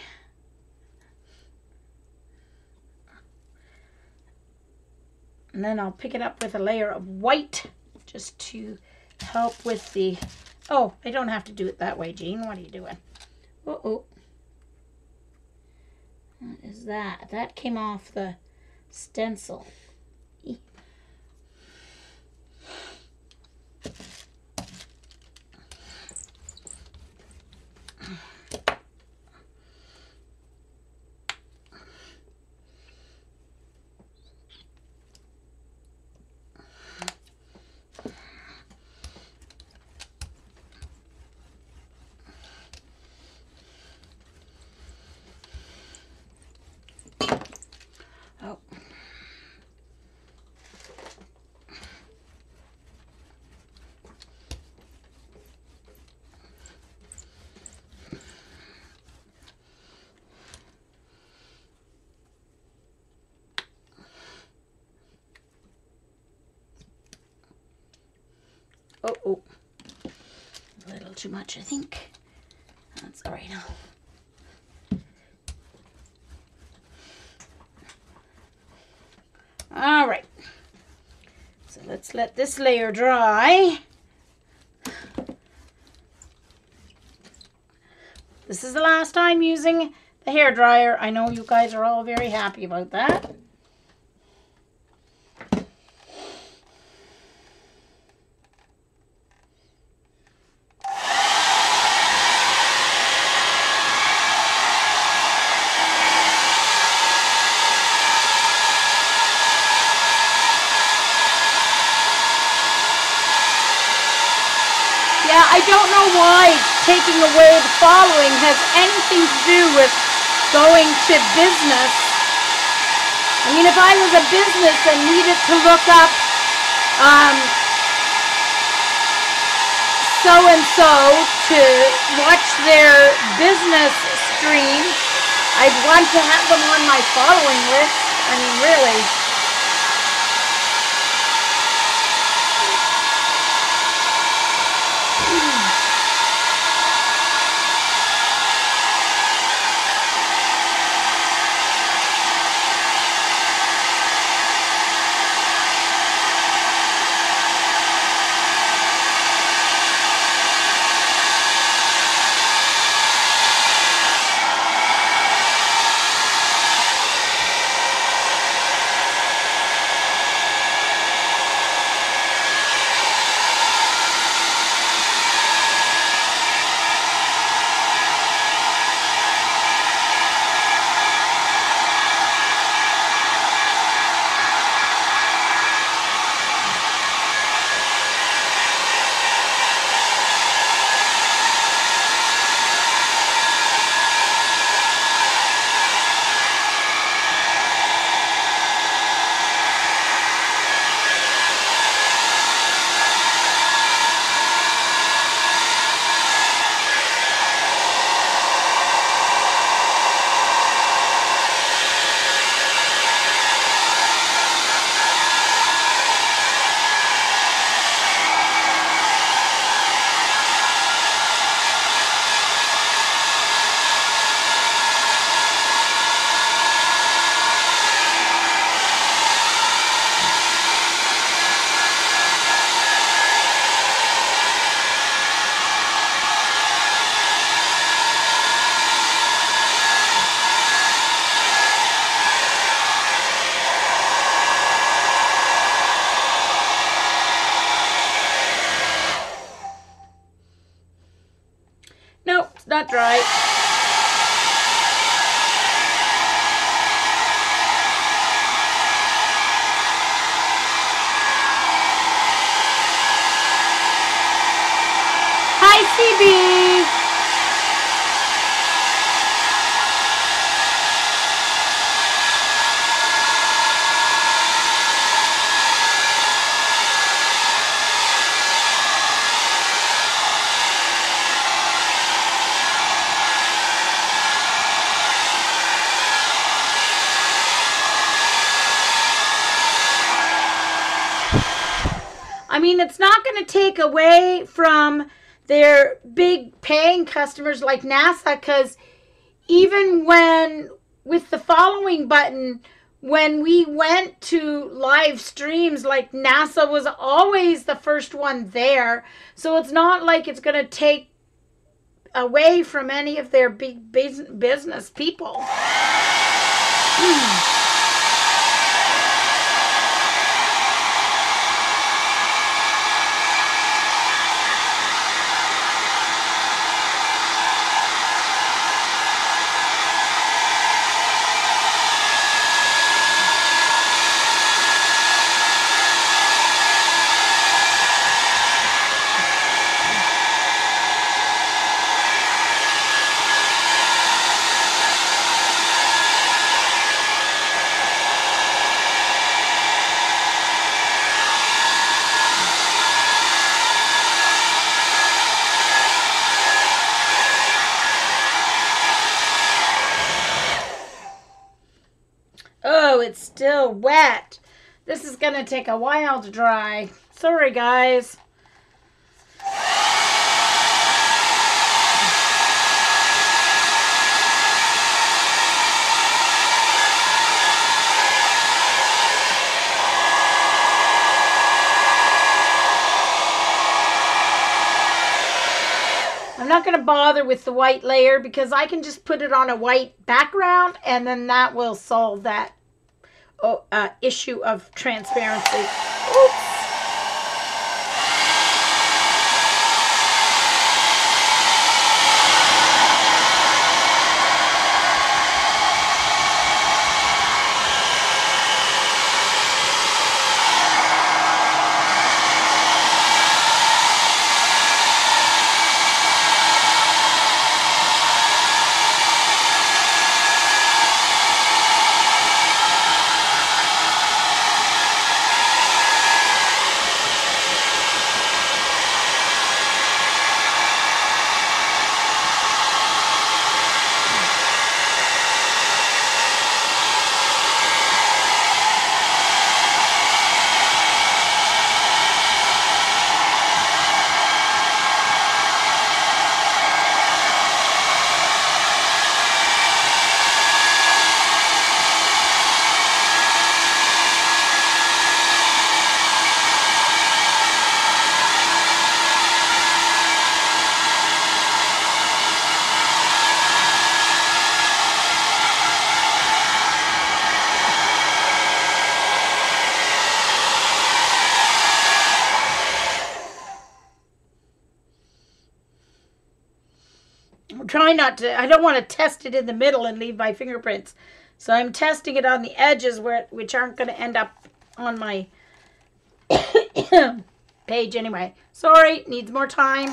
And then I'll pick it up with a layer of white just to help with the... Oh, I don't have to do it that way, Jean. What are you doing? Uh-oh. What is that? That came off the stencil. Oh, a little too much, I think. That's all right now. All right, so let's let this layer dry. This is the last time using the hair dryer. I know you guys are all very happy about that. Yeah, I don't know why taking away the following has anything to do with going to business. I mean, if I was a business and needed to look up so-and-so to watch their business stream, I'd want to have them on my following list. I mean, really. not dry. Hi, CB. I mean, it's not going to take away from their big paying customers like NASA, because even when with the following button, when we went to live streams, like NASA was always the first one there. So it's not like it's going to take away from any of their big business people. Oh, it's still wet. This is going to take a while to dry. Sorry, guys. I'm not going to bother with the white layer because I can just put it on a white background and then that will solve that issue of transparency. Oops. Try not to, I don't want to test it in the middle and leave my fingerprints. So I'm testing it on the edges which aren't going to end up on my page anyway. Sorry, needs more time.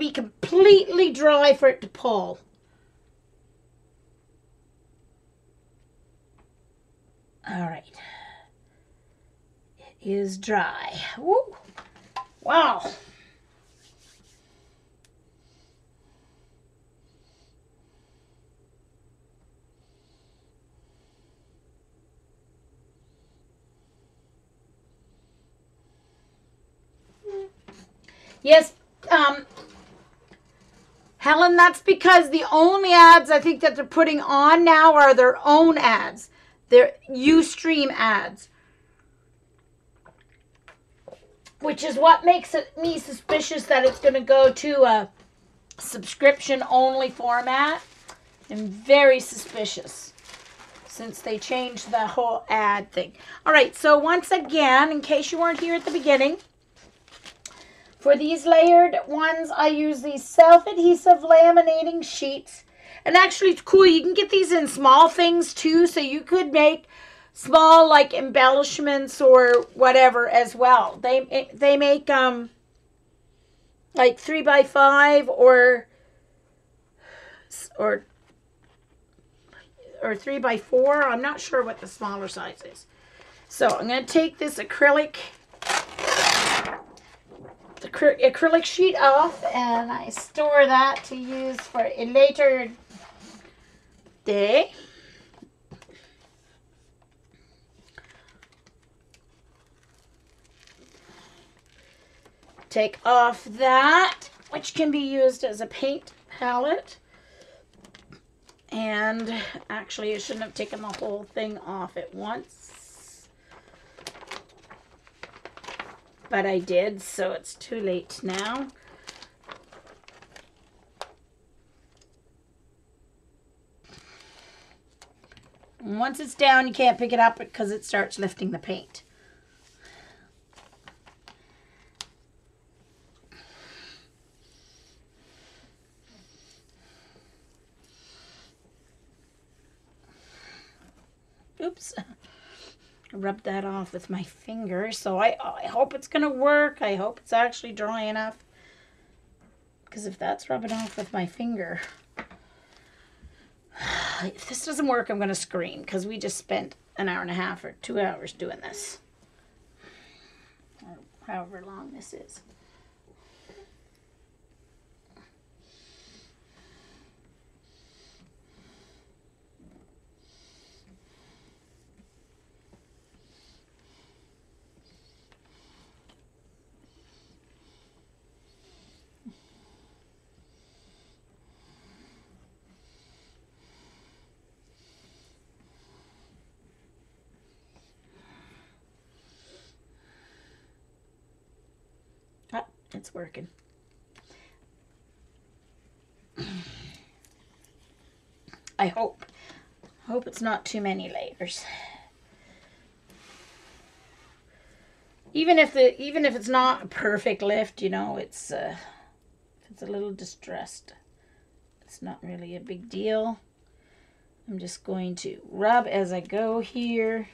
be completely dry for it to pull. All right. It is dry. Woo. Wow. Yes, Helen, that's because the only ads I think that they're putting on now are their own ads. They're Ustream ads. Which is what makes me suspicious that it's going to go to a subscription-only format. I'm very suspicious since they changed the whole ad thing. All right, so once again, in case you weren't here at the beginning, for these layered ones, I use these self-adhesive laminating sheets. And actually, it's cool. You can get these in small things, too. So you could make small, like, embellishments or whatever as well. They make, like, 3x5 or 3x4. I'm not sure what the smaller size is. So I'm going to take this acrylic sheet off, and I store that to use for a later day. Take off that, which can be used as a paint palette. And actually, I shouldn't have taken the whole thing off at once. But I did, so it's too late now. And once it's down, you can't pick it up because it starts lifting the paint. Oops. I rubbed that off with my finger, so I hope it's going to work. I hope it's actually dry enough. Because if that's rubbing off with my finger, if this doesn't work, I'm going to scream because we just spent an hour and a half or 2 hours doing this. Or however long this is. It's working. I hope it's not too many layers. Even if it's not a perfect lift, you know, if it's a little distressed, it's not really a big deal. I'm just going to rub as I go here.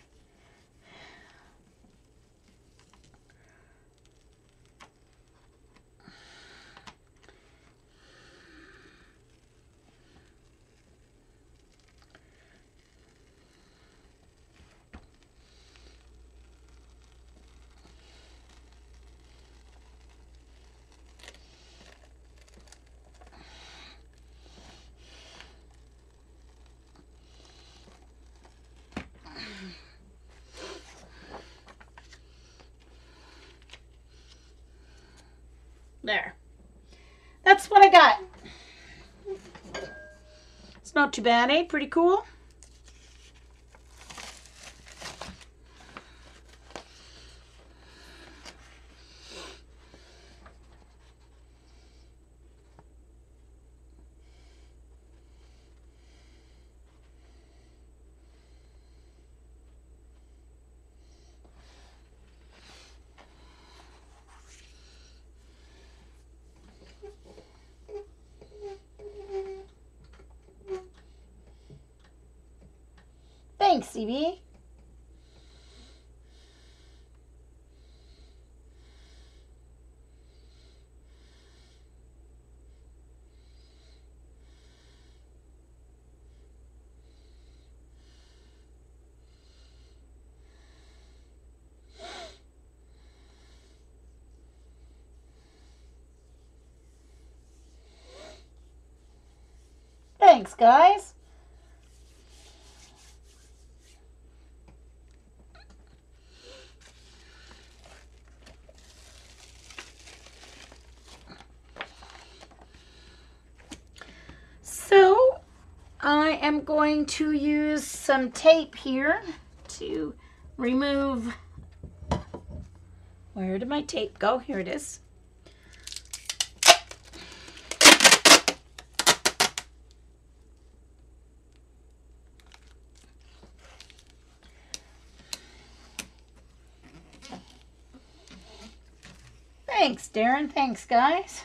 There. That's what I got. It's not too bad, eh? Pretty cool. Thanks, CB. Thanks, guys. So I am going to use some tape here to remove. Where did my tape go? Here it is. Thanks, Darren. Thanks, guys.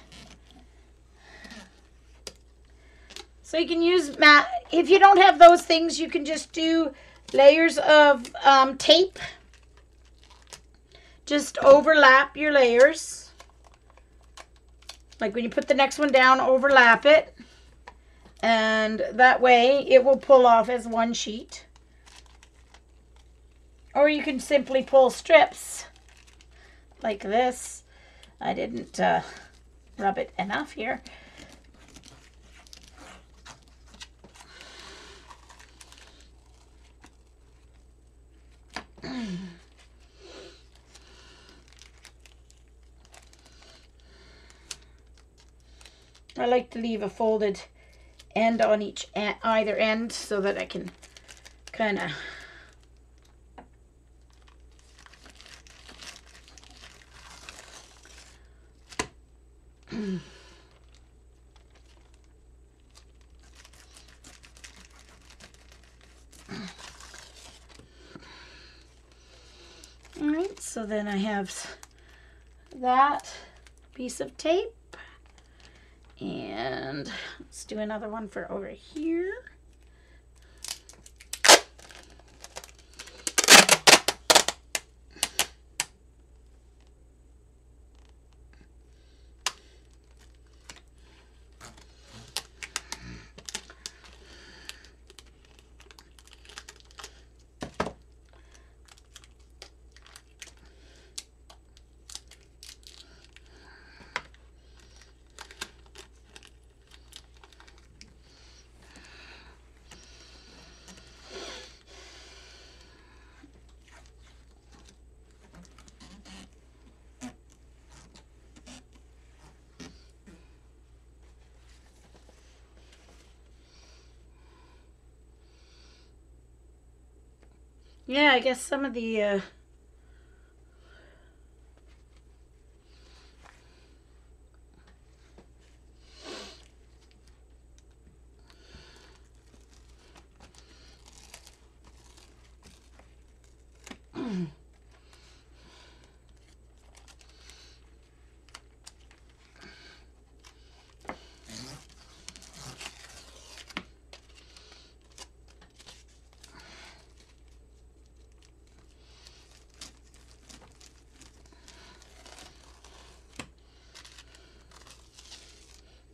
So you can use mat. If you don't have those things, you can just do layers of tape. Just overlap your layers. Like when you put the next one down, overlap it. And that way it will pull off as one sheet. Or you can simply pull strips like this. I didn't rub it enough here. I like to leave a folded end on either end so that I can kind of all right, so then I have that piece of tape. And let's do another one for over here. Yeah, I guess some of the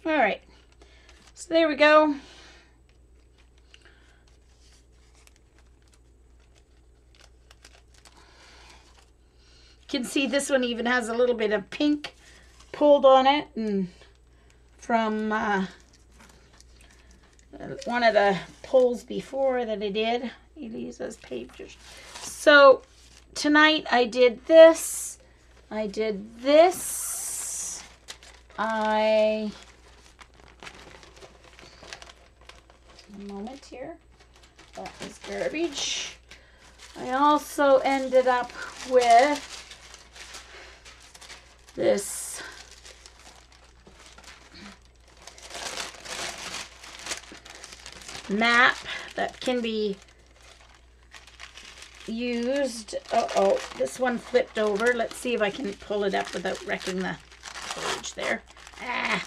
all right, so there we go. You can see this one even has a little bit of pink pulled on it, and from one of the pulls before that I did. You use those papers. So tonight I did this. I did this. A moment here. That is garbage. I also ended up with this map that can be used. Uh-oh, this one flipped over. Let's see if I can pull it up without wrecking the page there. Ah.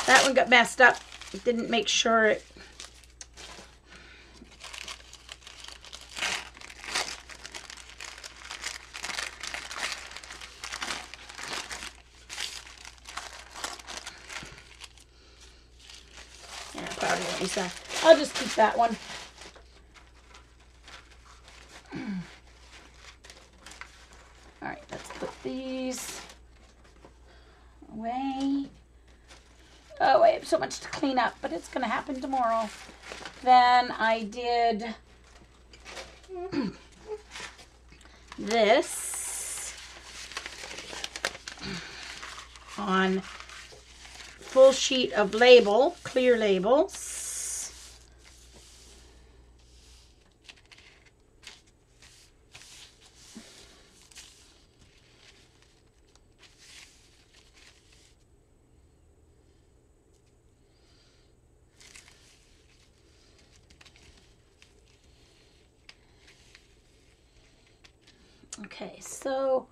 That one got messed up. It didn't make sure it. Yeah, probably won't use that. I'll just keep that one. All right, let's put these have so much to clean up, but it's going to happen tomorrow. Then I did this on full sheet of label, clear labels. Okay, so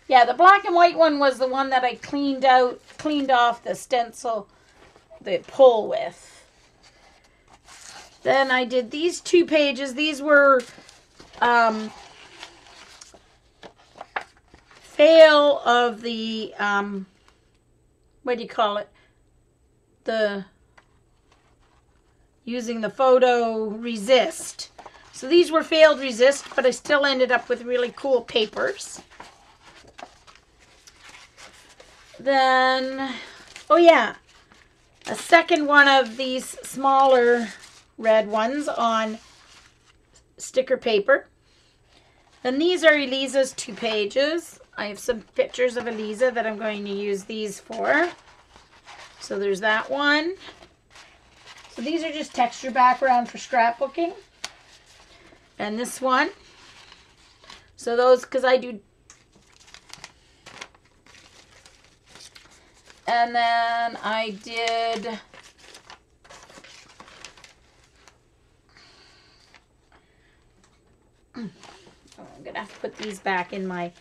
yeah, the black and white one was the one that I cleaned off the stencil, the pull with. Then I did these 2 pages. These were fail of the, what do you call it? Using the photo resist. So these were failed resist, but I still ended up with really cool papers. Then, oh yeah, a second one of these smaller red ones on sticker paper. And these are Elisa's 2 pages. I have some pictures of Elisa that I'm going to use these for. So there's that one. So these are just texture background for scrapbooking. And this one. So those, because I do. And then I did. I'm going to have to put these back in my.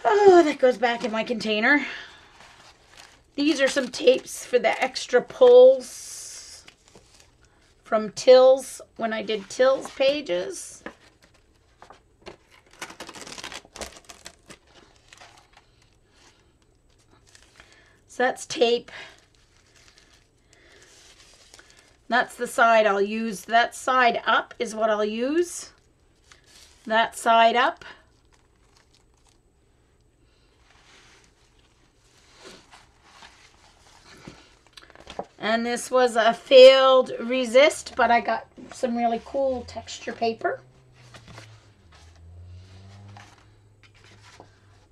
Oh, that goes back in my container. These are some tapes for the extra pulls from Tills when I did Tills pages. So that's tape. That's the side I'll use. That side up is what I'll use. That side up. And this was a failed resist, but I got some really cool texture paper.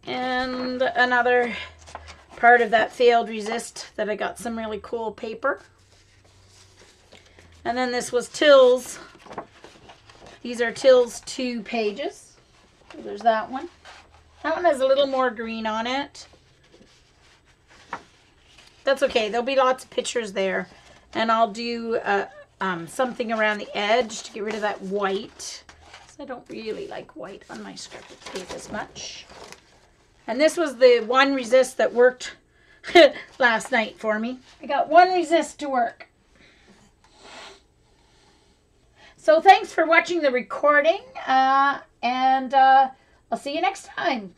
And another part of that failed resist that I got some really cool paper. And then this was Tills. These are Tills 2 pages. So there's that one. That one has a little more green on it. That's okay. There'll be lots of pictures there. And I'll do something around the edge to get rid of that white. So I don't really like white on my scrapbook tape as much. And this was the one resist that worked last night for me. I got one resist to work. So thanks for watching the recording. And I'll see you next time.